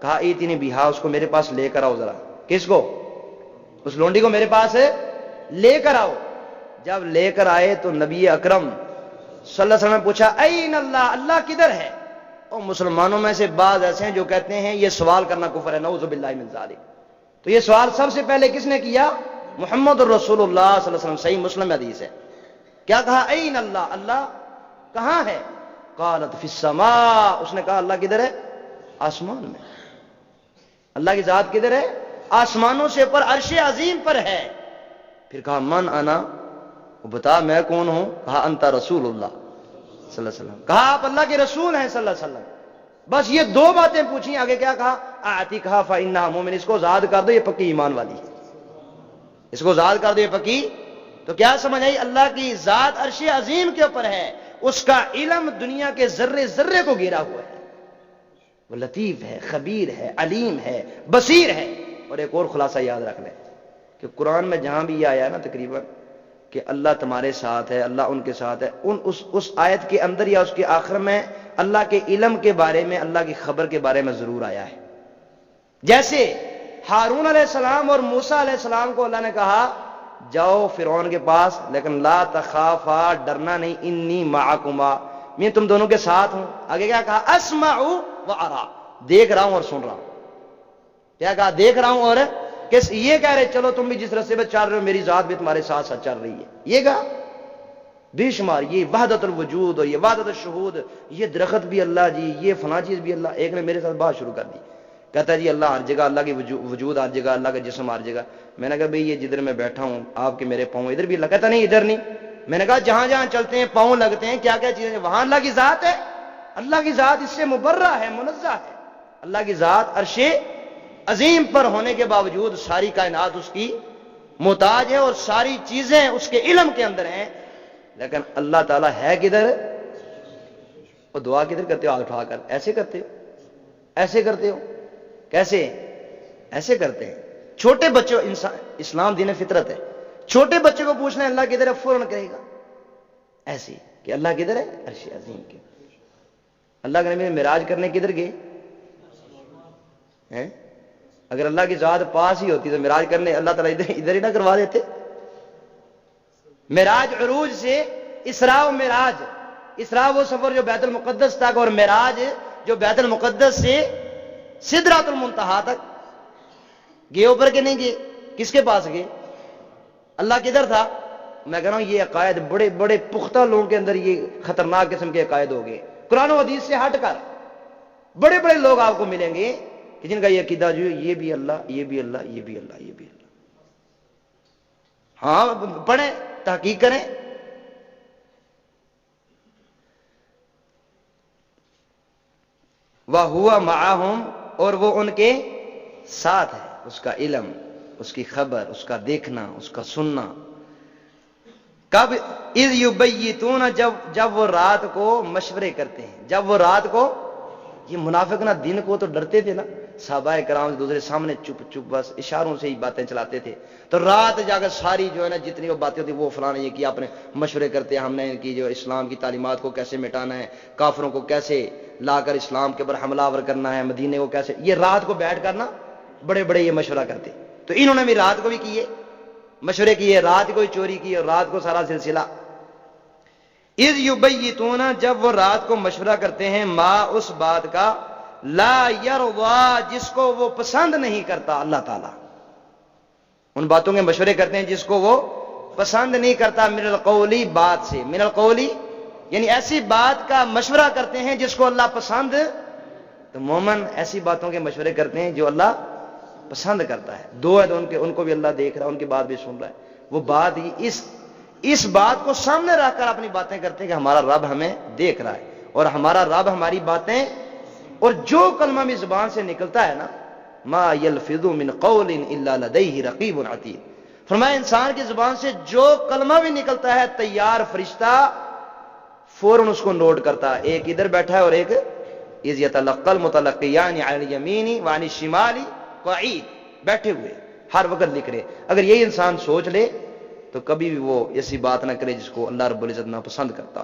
کہا ایتنی بیہا، اس کو میرے پاس لے کر آؤ ذرا۔ کس کو؟ اس لونڈی کو میرے پاس لے کر آؤ۔ جب لے کر آئے تو نبی اکرم صلی اللہ علیہ وسلم نے پوچھا این اللہ، اللہ کدھر ہے؟ اور مسلمانوں میں سے بعض ایسے ہیں جو کہتے ہیں یہ سوال کرنا کفر ہے، نعوذ باللہ من ذالک۔ تو یہ سوال سب سے پہلے کس نے کیا؟ محمد الرسول اللہ صلی اللہ علیہ وسلم، صحیح مسلم حدیث ہے۔ کیا کہا؟ این اللہ، اللہ کہاں ہے؟ قالت فی السماء، اس نے کہا اللہ کدھر ہے؟ آسمان میں۔ اللہ کی ذات کدھر ہے؟ آسمانوں سے اوپر، عرش عظیم پر ہے۔ پھر کہا من انا، بتا میں کون ہوں؟ کہا انت رسول اللہ صلی اللہ علیہ وسلم، کہا آپ اللہ کے رسول ہیں صلی اللہ علیہ وسلم۔ بس یہ 2 باتیں پوچھی، آگے کیا کہا؟ اعتقها فانها مؤمن، اس کو آزاد کر دو، یہ پکی ایمان والی ہے، اس کو آزاد کر دو، یہ پکی۔ تو کیا سمجھ آئی؟ اللہ کی ذات عرش عظیم کے اوپر ہے، اس کا علم دنیا کے ذرے ذرے کو گھیرا ہوا ہے، وہ لطیف ہے، خبیر ہے، علیم ہے، بصیر ہے۔ اور ایک اور خلاصہ یاد رکھ لیں کہ قرآن میں جہاں بھی یہ آیا ہے نا تقریباً کہ اللہ تمہارے ساتھ ہے، اللہ ان کے ساتھ ہے، اس آیت کے اندر یا اس کے آخر میں اللہ کے علم کے بارے میں، اللہ کی خبر کے بارے میں ضرور آیا ہے۔ جیسے ہارون علیہ السلام اور موسیٰ علیہ السلام کو اللہ نے کہا جاؤ فرعون کے پاس، لیکن لا تخافا، ڈرنا نہیں، انی معکما، میں تم دونوں کے ساتھ ہوں۔ آگے کیا کہا؟ اسمع و ارا، دیکھ رہا ہوں اور سن رہا ہوں۔ کیا کہا؟ دیکھ رہا ہوں اور کس، یہ کہہ رہے چلو تم بھی جس راستے پہ چل رہے ہو میری ذات بھی تمہارے ساتھ ساتھ چل رہی ہے، یہ کہا بے شمار، یہ وحدت الوجود اور یہ وحدت الشہود، یہ درخت بھی اللہ جی، یہ فلاں چیز بھی اللہ۔ ایک نے میرے ساتھ بات شروع کر دی، کہتا ہے جی اللہ ہر جگہ، اللہ کی وجود ہر جگہ، اللہ کا جسم ہر جگہ۔ میں نے کہا بھئی یہ جدھر میں بیٹھا ہوں آپ کے میرے پاؤں ادھر بھی اللہ، کہتا نہیں ادھر نہیں۔ میں نے کہا جہاں جہاں چلتے ہیں پاؤں لگتے ہیں، کیا کیا چیزیں وہاں اللہ کی ذات ہے، اللہ کی ذات اس سے مبرہ ہے، منزہ ہے۔ اللہ کی ذات عرش عظیم پر ہونے کے باوجود ساری کائنات اس کی محتاج ہے اور ساری چیزیں اس کے علم کے اندر ہیں، لیکن اللہ تعالیٰ ہے کدھر؟ اور دعا کدھر کرتے ہو؟ ہاتھ اٹھا کر ایسے کرتے ہو، ایسے کرتے ہو، کیسے؟ ایسے کرتے ہیں۔ چھوٹے بچوں، اسلام دین فطرت ہے، چھوٹے بچے کو پوچھنا ہے اللہ کدھر ہے، فوراً کہے گا ایسے کہ اللہ کدھر ہے؟ عرش عظیم کے۔ اللہ کے نبی معراج کرنے کدھر گئے ہیں؟ اگر اللہ کی ذات پاس ہی ہوتی تو معراج کرنے اللہ تعالیٰ ادھر ہی نہ کروا دیتے۔ معراج عروج سے اسراء و معراج، اسراء وہ سفر جو بیت المقدس تک، اور معراج جو بیت المقدس سے سدرۃ المنتہا تک گئے، اوپر کے نہیں گئے، کس کے پاس گئے؟ اللہ کدھر تھا؟ میں کہہ رہا ہوں یہ عقائد بڑے بڑے پختہ لوگوں کے اندر یہ خطرناک قسم کے عقائد ہو گئے، قرآن و حدیث سے ہٹ کر بڑے بڑے لوگ آپ کو ملیں گے کہ جن کا یہ عقیدہ جو یہ بھی اللہ، یہ بھی اللہ، یہ بھی اللہ، یہ بھی اللہ. ہاں پڑھیں، تحقیق کریں. وَهُوَ مَعَهُمْ، اور وہ ان کے ساتھ ہے. اس کا علم، اس کی خبر، اس کا دیکھنا، اس کا سننا. کب؟ اذ یبیتون، جب وہ رات کو مشورے کرتے ہیں. جب وہ رات کو، یہ منافق نا دن کو تو ڈرتے تھے نا، صحابہ کرام دوسرے سامنے چپ چپ بس اشاروں سے ہی باتیں چلاتے تھے. تو رات جا کر ساری جو ہے نا جتنی وہ باتیں ہوتی وہ فلاں نے یہ کیا، اپنے مشورے کرتے ہیں ہم نے ان کی جو اسلام کی تعلیمات کو کیسے مٹانا ہے، کافروں کو کیسے لا کر اسلام کے اوپر حملہ آور کرنا ہے، مدینے کو کیسے. یہ رات کو بیٹھ کر نا بڑے بڑے یہ مشورہ کرتے. تو انہوں نے بھی رات کو بھی کیے مشورے کیے، رات کو ہی چوری کی، اور رات کو سارا سلسلہ. اذ یبیتون، جب وہ رات کو مشورہ کرتے ہیں، ما اس بات کا، لا یرضا، جس کو وہ پسند نہیں کرتا اللہ تعالی. ان باتوں کے مشورے کرتے ہیں جس کو وہ پسند نہیں کرتا. من القولی، بات سے. من القولی یعنی ایسی بات کا مشورہ کرتے ہیں جس کو اللہ پسند. تو مومن ایسی باتوں کے مشورے کرتے ہیں جو اللہ پسند کرتا ہے. دو ہے تو ان کو بھی اللہ دیکھ رہا ہے، ان کی بات بھی سن رہا ہے. وہ بات ہی اس بات کو سامنے رکھ کر اپنی باتیں کرتے ہیں کہ ہمارا رب ہمیں دیکھ رہا ہے اور ہمارا رب ہماری باتیں. اور جو کلمہ بھی زبان سے نکلتا ہے نا، ما یلفظ من قول الا لدیہ رقیب عتید. فرمایا انسان کی زبان سے جو کلمہ بھی نکلتا ہے تیار فرشتہ فوراً اس کو نوٹ کرتا ہے. ایک ادھر بیٹھا ہے اور ایک اذ یتلقى المتلقیان عن الیمین وعن الشمال قعید، بیٹھے ہوئے ہر وقت لکھ رہے. اگر یہی انسان سوچ لے تو کبھی بھی وہ ایسی بات نہ کرے جس کو اللہ رب العزت نہ پسند کرتا.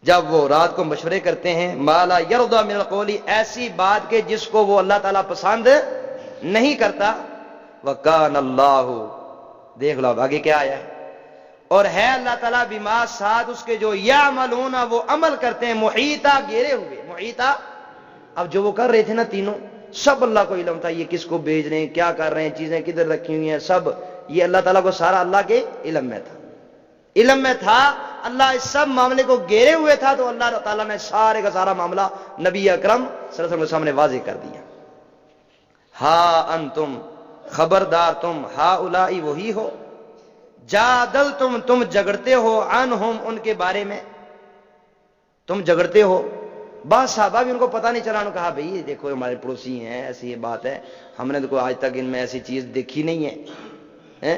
جب وہ رات کو مشورے کرتے ہیں، ما لا یرضى من القول، ایسی بات کے جس کو وہ اللہ تعالیٰ پسند نہیں کرتا. وکان اللہ، دیکھ لو آگے کیا آیا ہے، اور ہے اللہ تعالیٰ بما، ساتھ اس کے جو یعملون، وہ عمل کرتے ہیں، محیطہ، گھیرے ہوئے. محیطہ، اب جو وہ کر رہے تھے نا تینوں، سب اللہ کو علم تھا. یہ کس کو بھیج رہے ہیں، کیا کر رہے ہیں، چیزیں کدھر رکھی ہوئی ہیں، سب یہ اللہ تعالیٰ کو سارا اللہ کے علم میں تھا. علم میں تھا، اللہ اس سب معاملے کو گھیرے ہوئے تھا. تو اللہ تعالیٰ نے سارے کا سارا معاملہ نبی اکرم صلی اللہ علیہ وسلم کے سامنے واضح کر دیا. ہا انتم، خبردار تم، ہا اولائی، وہی ہو، جادلتم، تم جھگڑتے ہو، عنہم، ان کے بارے میں تم جھگڑتے ہو. بعض صحابہ بھی ان کو پتہ نہیں چلا، انہوں نے کہا بھئی دیکھو ہمارے پڑوسی ہیں، ایسی یہ بات ہے، ہم نے تو کوئی آج تک ان میں ایسی چیز دیکھی نہیں ہے.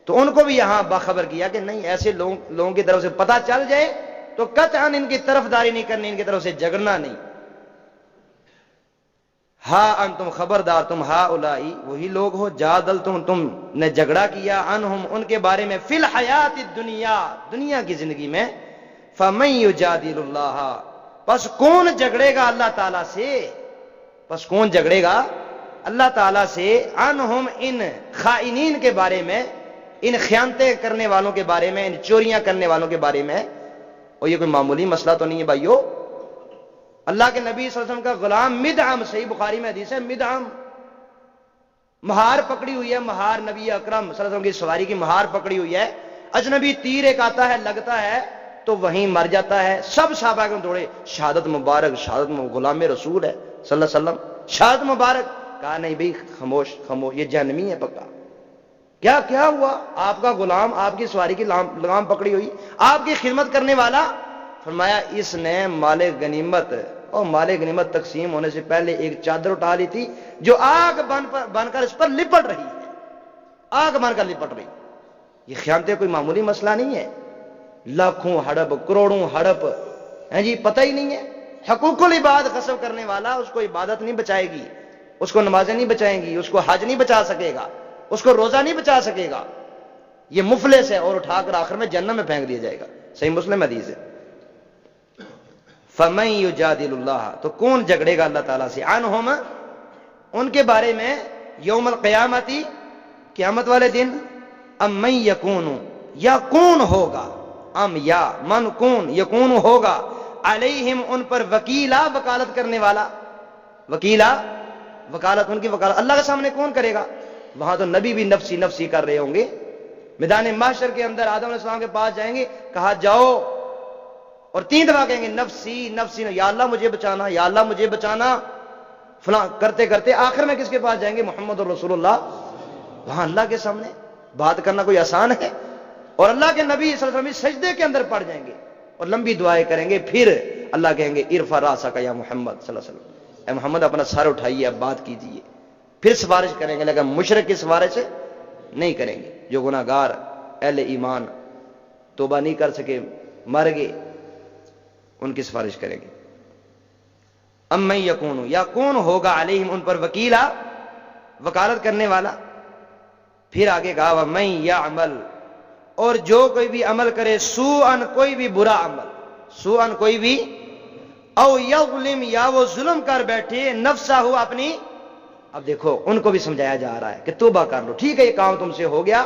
تو ان کو بھی یہاں باخبر کیا کہ نہیں، ایسے لوگوں کی طرف سے پتہ چل جائے تو قطعاً ان کی طرفداری نہیں کرنی، ان کی طرف سے جھگڑنا نہیں. ہاں انتم، خبردار تم، ہا اولائی، وہی لوگ ہو، جادلتم، تم نے جھگڑا کیا، عنہم، ان کے بارے میں، فی الحیات الدنیا، دنیا کی زندگی میں. فمن یجادل اللہ، پس کون جھگڑے گا اللہ تعالیٰ سے، پس کون جھگڑے گا اللہ تعالیٰ سے، عنہم، ان خائنین کے بارے میں، ان خیانتیں کرنے والوں کے بارے میں، ان چوریاں کرنے والوں کے بارے میں. اور یہ کوئی معمولی مسئلہ تو نہیں ہے بھائیو. اللہ کے نبی صلی اللہ علیہ وسلم کا غلام مدعم، صحیح بخاری میں حدیث ہے، مدعم مہار پکڑی ہوئی ہے، مہار نبی اکرم صلی اللہ علیہ وسلم کی سواری کی مہار پکڑی ہوئی ہے. اجنبی تیر ایک آتا ہے، لگتا ہے تو وہیں مر جاتا ہے. سب صحابہ کو دوڑے، شہادت مبارک، شہادت غلام رسول ہے صلی اللہ علیہ وسلم، شہادت مبارک. کہا نہیں بھئی، خاموش خاموش، یہ جہنمی ہے پکا. کیا ہوا؟ آپ کا غلام، آپ کی سواری کی لگام پکڑی ہوئی، آپ کی خدمت کرنے والا. فرمایا اس نے مال غنیمت، اور مال غنیمت تقسیم ہونے سے پہلے ایک چادر اٹھا لی تھی جو آگ بن کر اس پر لپٹ رہی ہے، آگ بن کر لپٹ رہی. یہ خیانتیں کوئی معمولی مسئلہ نہیں ہے. لاکھوں ہڑپ، کروڑوں ہڑپ ہیں جی، پتہ ہی نہیں ہے. حقوق العباد غصب کرنے والا، اس کو عبادت نہیں بچائے گی، اس کو نمازیں نہیں بچائیں گی، اس کو حج نہیں بچا سکے گا، اس کو روزہ نہیں بچا سکے گا. یہ مفلس ہے اور اٹھا کر آخر میں جہنم میں پھینک دیا جائے گا. صحیح مسلم حدیث ہے. فمن یجادل اللہ، تو کون جھگڑے گا اللہ تعالیٰ سے، عنہم، ان کے بارے میں، یوم القیامتی، قیامت والے دن. ام من یکون، یا کون ہوگا، ام یا من کون، یکون ہوگا، علیہم، ان پر، وکیلا، وکالت کرنے والا. وکیلا، وکالت، ان کی وکالت اللہ کے سامنے کون کرے گا؟ وہاں تو نبی بھی نفسی نفسی کر رہے ہوں گے. میدان محشر کے اندر آدم علیہ السلام کے پاس جائیں گے، کہا جاؤ اور 3 دفعہ کہیں گے نفسی نفسی، یا اللہ مجھے بچانا، یا اللہ مجھے بچانا، فلاں کرتے کرتے آخر میں کس کے پاس جائیں گے؟ محمد رسول اللہ۔ وہاں اللہ کے سامنے بات کرنا کوئی آسان ہے؟ اور اللہ کے نبی صلی اللہ علیہ وسلم سجدے کے اندر پڑ جائیں گے اور لمبی دعائیں کریں گے، پھر اللہ کہیں گے ارفع راسک یا محمد صلی اللہ علیہ وسلم، اے محمد اپنا سر اٹھائیے، اب بات کیجیے، پھر سفارش کریں گے۔ لیکن مشرک کی سفارش نہیں کریں گے، جو گناہ گار اہل ایمان توبہ نہیں کر سکے مر گئے، ان کی سفارش کریں گے۔ امن یکون، یا کون ہوگا علیہم ان پر وکیلا، وکالت کرنے والا۔ پھر آگے کہا ومن یعمل، اور جو کوئی بھی عمل کرے سوءن، کوئی بھی برا عمل، سوءن کوئی بھی، او یظلم، یا وہ ظلم کر بیٹھے، نفسہ ہو اپنی۔ اب دیکھو ان کو بھی سمجھایا جا رہا ہے کہ توبہ کر لو، ٹھیک ہے یہ کام تم سے ہو گیا،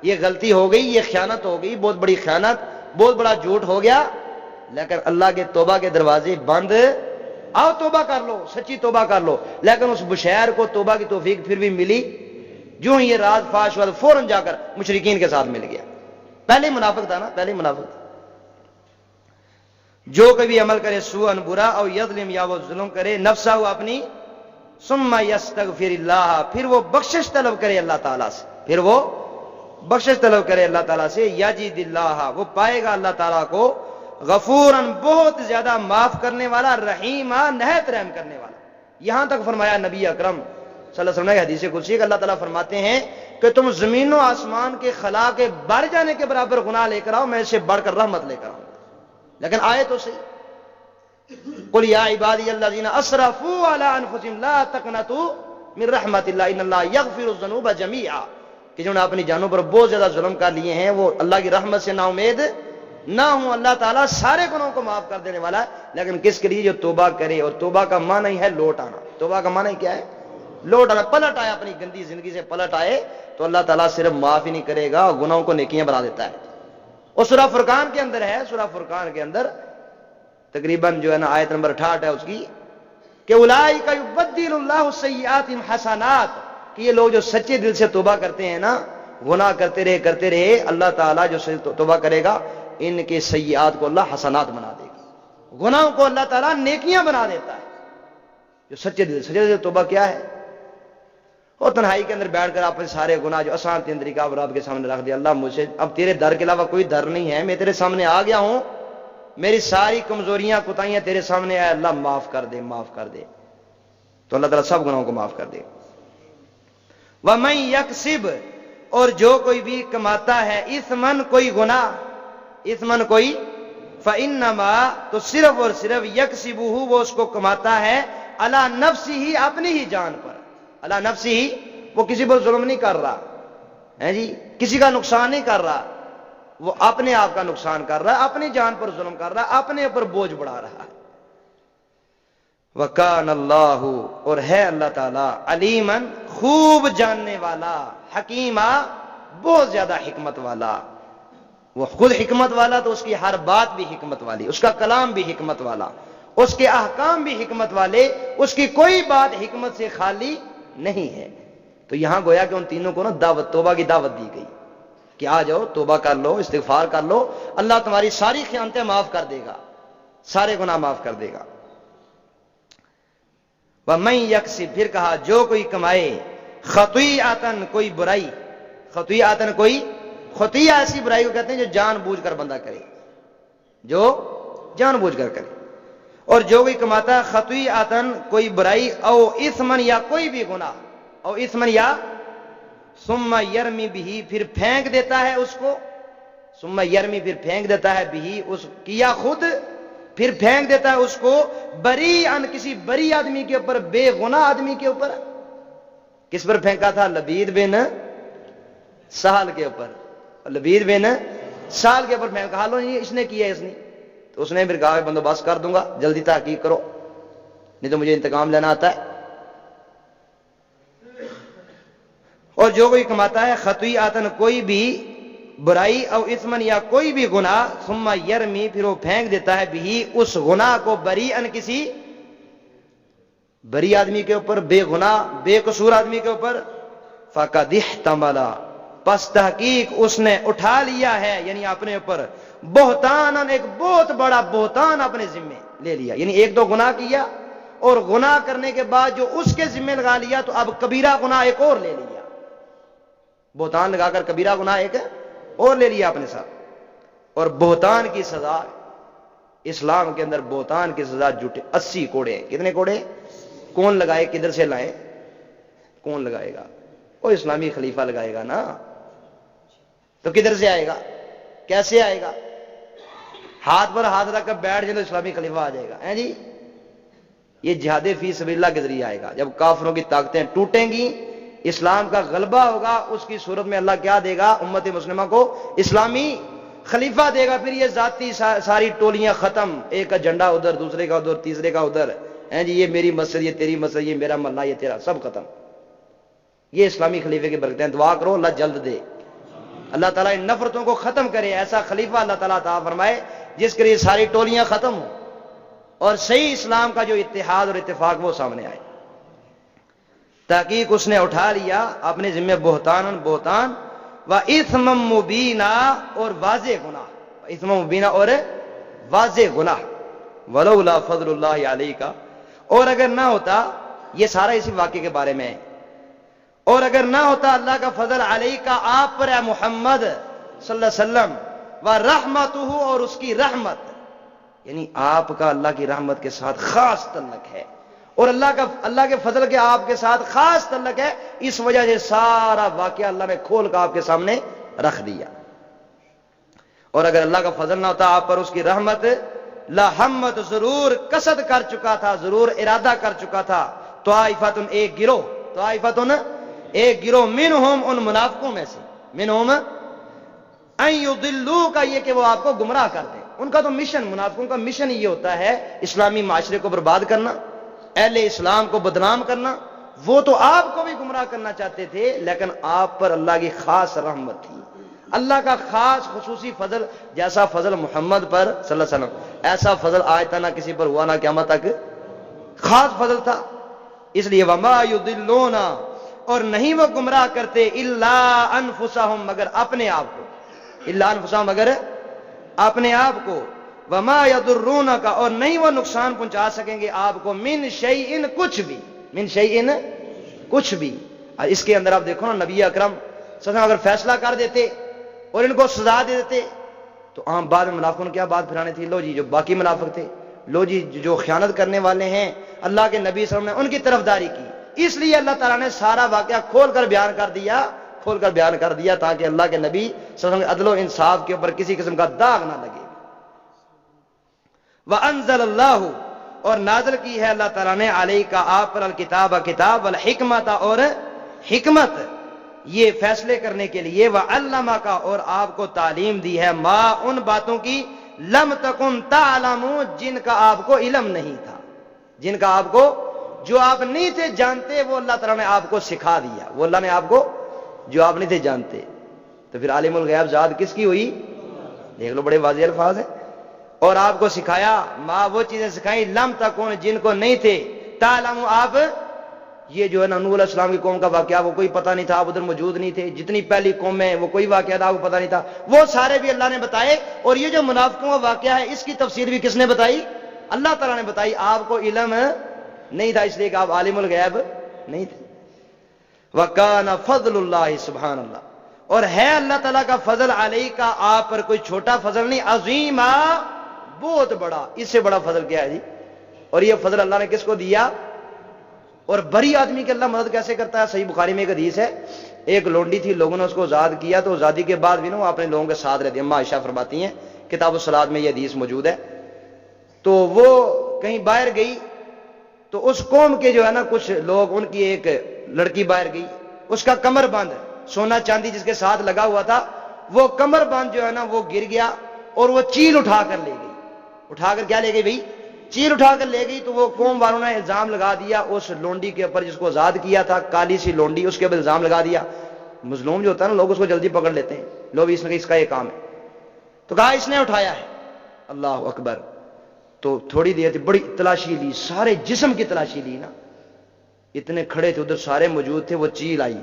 یہ غلطی ہو گئی، یہ خیانت ہو گئی، بہت بڑی خیانت، بہت بڑا جھوٹ ہو گیا، لیکن اللہ کے توبہ کے دروازے بند، آؤ توبہ کر لو، سچی توبہ کر لو۔ لیکن اس بشیر کو توبہ کی توفیق پھر بھی ملی، جو یہ راز فاش ہوا فوراً جا کر مشرکین کے ساتھ مل گیا۔ پہلے منافق تھا نا، پہلے منافق تھا۔ جو کبھی عمل کرے سوءن برا، او یظلم، یا وہ ظلم کرے، نفسہ ہو اپنی، ثم یستغفر اللہ، پھر وہ بخشش طلب کرے اللہ تعالیٰ سے، پھر وہ بخشش طلب کرے اللہ تعالیٰ سے، یجد اللہ، وہ پائے گا اللہ تعالیٰ کو غفوراً، بہت زیادہ معاف کرنے والا، رحیمہ، نہایت رحم کرنے والا۔ یہاں تک فرمایا نبی اکرم صلی اللہ علیہ وسلم نے حدیث قدسی کہ اللہ تعالیٰ فرماتے ہیں کہ تم زمین و آسمان کے خلا کے بڑھ جانے کے برابر گناہ لے کر آؤ، میں اسے بڑھ کر رحمت لے کر آؤں، لیکن آئے تو صحیح، قل یا عبادی الذین اسرفوا علی انفسہم لا تقنطوا من رحمت اللہ ان اللہ یغفر الذنوب جمیعا، کہ جنہوں نے اپنی جانوں پر بہت زیادہ ظلم کر لیے ہیں وہ اللہ کی رحمت سے نا امید نہ ہوں، اللہ تعالیٰ سارے گناہوں کو معاف کر دینے والا ہے، لیکن کس کے لیے؟ جو توبہ کرے، اور توبہ کا معنی ہے لوٹ آنا۔ توبہ کا معنی کیا ہے؟ لوٹ آنا، پلٹ آئے، اپنی گندی زندگی سے پلٹ آئے تو اللہ تعالیٰ صرف معاف ہی نہیں کرے گا، گناہوں کو نیکیاں بنا دیتا ہے۔ اور سورہ فرقان کے اندر ہے، سورہ فرقان کے اندر تقریباً جو ہے نا آیت نمبر 68 ہے اس کی، کہ اولئک یبدل اللہ السیئات حسنات، کہ یہ لوگ جو سچے دل سے توبہ کرتے ہیں نا، گناہ کرتے رہے، اللہ تعالیٰ جو توبہ کرے گا ان کے سیئات کو اللہ حسنات بنا دے گا، گناہوں کو اللہ تعالیٰ نیکیاں بنا دیتا ہے۔ جو سچے دل سے توبہ کیا ہے؟ اور تنہائی کے اندر بیٹھ کر اپنے سارے گناہ جو آسان تین طریقہ آپ رب کے سامنے رکھ دیا، اللہ مجھے اب تیرے در کے علاوہ کوئی در نہیں ہے، میں تیرے سامنے آ گیا ہوں، میری ساری کمزوریاں کوتاہیاں تیرے سامنے آئے، اللہ معاف کر دے، معاف کر دے، تو اللہ تعالیٰ سب گناہوں کو معاف کر دے۔ وَمَن يَكْسِبْ، اور جو کوئی بھی کماتا ہے، اثمن کوئی گناہ، اثمن کوئی، فَإِنَّمَا، تو صرف اور صرف، يَكْسِبُهُ، وہ اس کو کماتا ہے، عَلَى نَفْسِهِ، اپنی ہی جان پر، عَلَى نَفْسِهِ، وہ کسی پر ظلم نہیں کر رہا ہے جی، کسی کا نقصان نہیں کر رہا، وہ اپنے آپ کا نقصان کر رہا ہے، اپنی جان پر ظلم کر رہا ہے، اپنے اوپر بوجھ بڑھا رہا ہے۔ وَكَانَ اللَّهُ، اور ہے اللہ تعالیٰ، علیماً، خوب جاننے والا، حکیمہ، بہت زیادہ حکمت والا۔ وہ خود حکمت والا تو اس کی ہر بات بھی حکمت والی، اس کا کلام بھی حکمت والا، اس کے احکام بھی حکمت والے، اس کی کوئی بات حکمت سے خالی نہیں ہے۔ تو یہاں گویا کہ ان تینوں کو نا دعوت، توبہ کی دعوت دی گئی کہ آ جاؤ، توبہ کر لو، استغفار کر لو، اللہ تمہاری ساری خیانتیں معاف کر دے گا، سارے گناہ معاف کر دے گا۔ وَمَن يَكْسِبْ، پھر کہا جو کوئی کمائے، خطیئۃ، کوئی برائی، خطیئۃ کوئی، خطیہ ایسی برائی کو کہتے ہیں جو جان بوجھ کر بندہ کرے، جو جان بوجھ کر کرے، اور جو کوئی کماتا ہے خطیئۃ کوئی برائی، او اثمن، یا کوئی بھی گناہ، او اثمن، یا ثم یرمی بہ، پھر پھینک دیتا ہے اس کو، ثم یرمی، پھر پھینک دیتا ہے بہ، اس کیا خود، پھر پھینک دیتا ہے اس کو، بریئن، کسی بری آدمی کے اوپر، بے گناہ آدمی کے اوپر۔ کس پر پھینکا تھا؟ لبید بن سہل کے اوپر، لبید بن سہل کے اوپر پھینکا، حالو نہیں اس نے کیا، اس نے، تو اس نے پھر کہا بندوبست کر دوں گا، جلدی تحقیق کرو نہیں تو مجھے انتقام لینا آتا ہے۔ اور جو کوئی کماتا ہے خطیئۃ کوئی بھی برائی، او اثمن، یا کوئی بھی گناہ، ثم یرمی، پھر وہ پھینک دیتا ہے بھی اس گناہ کو، بریئن، کسی بری آدمی کے اوپر، بے گناہ بے قصور آدمی کے اوپر، فقد احتمل، پس تحقیق اس نے اٹھا لیا ہے یعنی اپنے اوپر بہتان، ایک بہت بڑا بہتان اپنے ذمے لے لیا، یعنی ایک دو گناہ کیا اور گناہ کرنے کے بعد جو اس کے ذمے لگا لیا تو اب کبیرہ گناہ ایک اور لے لیا، بہتان لگا کر کبیرہ گناہ ایک اور لے لیا اپنے ساتھ۔ اور بہتان کی سزا اسلام کے اندر، بہتان کی سزا جھوٹے 80 کوڑے ہیں۔ کتنے کوڑے؟ کون لگائے؟ کدھر سے لائیں؟ کون لگائے گا؟ وہ اسلامی خلیفہ لگائے گا نا، تو کدھر سے آئے گا؟ کیسے آئے گا؟ ہاتھ پر ہاتھ رکھ کر بیٹھ جائے تو اسلامی خلیفہ آ جائے گا جی؟ یہ جہاد فی سبیل اللہ کے ذریعے آئے گا۔ جب کافروں کی طاقتیں ٹوٹیں گی، اسلام کا غلبہ ہوگا، اس کی صورت میں اللہ کیا دے گا؟ امت مسلمہ کو اسلامی خلیفہ دے گا۔ پھر یہ ذاتی ساری ٹولیاں ختم، ایک کا جھنڈا ادھر، دوسرے کا ادھر، تیسرے کا ادھر، جی یہ میری مسجد، یہ تیری مسجد، یہ میرا محلہ، یہ تیرا، سب ختم۔ یہ اسلامی خلیفے کی برکتیں، دعا کرو اللہ جلد دے، اللہ تعالیٰ ان نفرتوں کو ختم کرے، ایسا خلیفہ اللہ تعالیٰ عطا فرمائے جس کے لیے ساری ٹولیاں ختم ہوں اور صحیح اسلام کا جو اتحاد اور اتفاق وہ سامنے آئے۔ تحقیق اس نے اٹھا لیا اپنے ذمہ بہتان و اثم مبینہ، اور واضح گناہ، اثم مبینہ اور واضح گناہ، ولولا فضل اللہ علیک، اور اگر نہ ہوتا، یہ سارا اسی واقعے کے بارے میں ہے، اور اگر نہ ہوتا اللہ کا فضل علیک آپ پر اے محمد صلی اللہ علیہ وسلم، ورحمتہ، اور اس کی رحمت، یعنی آپ کا اللہ کی رحمت کے ساتھ خاص تعلق ہے، اور اللہ کے فضل کے آپ کے ساتھ خاص تعلق ہے، اس وجہ سے سارا واقعہ اللہ نے کھول کر آپ کے سامنے رکھ دیا۔ اور اگر اللہ کا فضل نہ ہوتا آپ پر اس کی رحمت، لہمت، ضرور قصد کر چکا تھا، ضرور ارادہ کر چکا تھا، طائفتن، ایک گروہ، طائفتن، ایک گروہ، منہم، ان منافقوں میں سے، منہم ان یضلوک، یہ کہ وہ آپ کو گمراہ کر دیں۔ ان کا تو مشن، منافقوں کا مشن یہ ہوتا ہے اسلامی معاشرے کو برباد کرنا، اہل اسلام کو بدنام کرنا۔ وہ تو آپ کو بھی گمراہ کرنا چاہتے تھے، لیکن آپ پر اللہ کی خاص رحمت تھی، اللہ کا خاص خصوصی فضل، جیسا فضل محمد پر صلی اللہ علیہ وسلم، ایسا فضل آج تک نہ کسی پر ہوا، نہ قیامت تک، خاص فضل تھا۔ اس لیے وما یضلون، اور نہیں وہ گمراہ کرتے، الا انفسہم، مگر اپنے آپ کو، الا انفسہم، مگر اپنے آپ کو، وما یضرونک، اور نہیں وہ نقصان پہنچا سکیں گے آپ کو، من شیئن، کچھ بھی، من شیئن، کچھ بھی۔ اس کے اندر آپ دیکھو نا، نبی اکرم صلی اللہ علیہ وسلم اگر فیصلہ کر دیتے اور ان کو سزا دے دیتے تو عام بعد میں منافقوں نے کیا بات پھیرانی تھی؟ لو جی جو باقی منافق تھے، لو جی جو خیانت کرنے والے ہیں اللہ کے نبی صلی اللہ علیہ وسلم نے ان کی طرفداری کی، اس لیے اللہ تعالیٰ نے سارا واقعہ کھول کر بیان کر دیا تاکہ اللہ کے نبی صلی اللہ علیہ وسلم عدل و انصاف کے اوپر کسی قسم کا داغ نہ لگے۔ وَأَنزَلَ اللَّهُ، اور نازل کی ہے اللہ تعالیٰ نے، علیک، آپ پر، الکتاب، کتاب، والحکمت، اور حکمت، یہ فیصلے کرنے کے لیے، وعلمک، اور آپ کو تعلیم دی ہے، ما، ان باتوں کی، لم تکن تعلم، جن کا آپ کو علم نہیں تھا، جن کا آپ کو، جو آپ نہیں تھے جانتے، وہ اللہ تعالیٰ نے آپ کو سکھا دیا، وہ اللہ نے آپ کو جو آپ نہیں تھے جانتے۔ تو پھر عالم الغیب ذات کس کی ہوئی؟ دیکھ لو، بڑے واضح الفاظ ہیں۔ اور آپ کو سکھایا، ما، وہ چیزیں سکھائیں، لم تکن، جن کو نہیں تھے، تعلم، آپ، یہ جو ہے نا نوح علیہ السلام کی قوم کا واقعہ، وہ کوئی پتہ نہیں تھا، آپ ادھر موجود نہیں تھے، جتنی پہلی قومیں ہیں وہ کوئی واقعہ تھا، آپ کو پتہ نہیں تھا، وہ سارے بھی اللہ نے بتائے۔ اور یہ جو منافقوں کا واقعہ ہے، اس کی تفسیر بھی کس نے بتائی؟ اللہ تعالیٰ نے بتائی۔ آپ کو علم نہیں تھا، اس لیے کہ آپ عالم الغیب نہیں تھے۔ وَكَانَ فَضْلُ اللَّهِ، سبحان اللہ، اور ہے اللہ تعالیٰ کا فضل علیک، آپ پر کوئی چھوٹا فضل نہیں، عظیما، بہت بڑا۔ اس سے بڑا فضل کیا ہے جی؟ اور یہ فضل اللہ نے کس کو دیا؟ اور بری آدمی کی اللہ مدد کیسے کرتا ہے؟ صحیح بخاری میں ایک حدیث ہے، ایک لونڈی تھی، لوگوں نے اس کو آزاد کیا، تو آزادی کے بعد بھی نا وہ اپنے لوگوں کے ساتھ رہتی ہے۔ اما عائشہ فرماتی ہیں، کتاب الصلاۃ میں یہ حدیث موجود ہے، تو وہ کہیں باہر گئی، تو اس قوم کے جو ہے نا کچھ لوگ، ان کی ایک لڑکی باہر گئی، اس کا کمر بند، سونا چاندی جس کے ساتھ لگا ہوا تھا، وہ کمر بند جو ہے نا وہ گر گیا، اور وہ چیل اٹھا کر لے گئی۔ اٹھا کر کیا لے گئی بھائی؟ چیل اٹھا کر لے گئی۔ تو وہ قوم والوں نے الزام لگا دیا اس لونڈی کے اوپر، جس کو آزاد کیا تھا، کالی سی لونڈی، اس کے اوپر الزام لگا دیا۔ مظلوم جو ہوتا ہے نا، لوگ اس کو جلدی پکڑ لیتے ہیں، لوگ اس کا یہ کام ہے، تو کہا اس نے اٹھایا ہے۔ اللہ اکبر۔ تو تھوڑی دیر تھی، بڑی تلاشی لی، سارے جسم کی تلاشی لی نا، اتنے کھڑے تھے ادھر، سارے موجود تھے، وہ چیل آئی،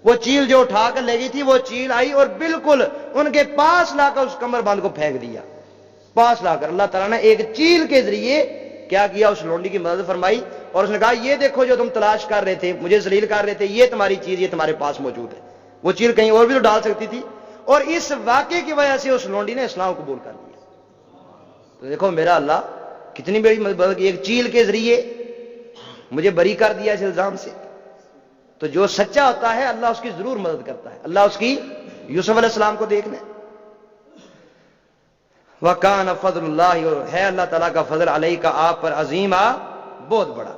وہ چیل جو اٹھا کر لے گئی تھی وہ چیل آئی اور بالکل ان کے پاس لا کر اس کمر بند کو پھینک دیا. پاس لا کر اللہ تعالیٰ نے ایک چیل کے ذریعے کیا کیا, اس لونڈی کی مدد فرمائی اور اس نے کہا یہ دیکھو جو تم تلاش کر رہے تھے, مجھے ذلیل کر رہے تھے, یہ تمہاری چیز یہ تمہارے پاس موجود ہے. وہ چیل کہیں اور بھی تو ڈال سکتی تھی, اور اس واقعے کی وجہ سے اس لونڈی نے اسلام قبول کر لیا. تو دیکھو میرا اللہ کتنی بڑی مدد کی, ایک چیل کے ذریعے مجھے بری کر دیا اس الزام سے. تو جو سچا ہوتا ہے اللہ اس کی ضرور مدد کرتا ہے. اللہ اس کی یوسف علیہ السلام کو دیکھ لیں, وَكَانَ فَضْلُ اللَّهِ, اور ہے اللہ تعالیٰ کا فضل علیہ کا آپ پر عظیم, بہت بڑا.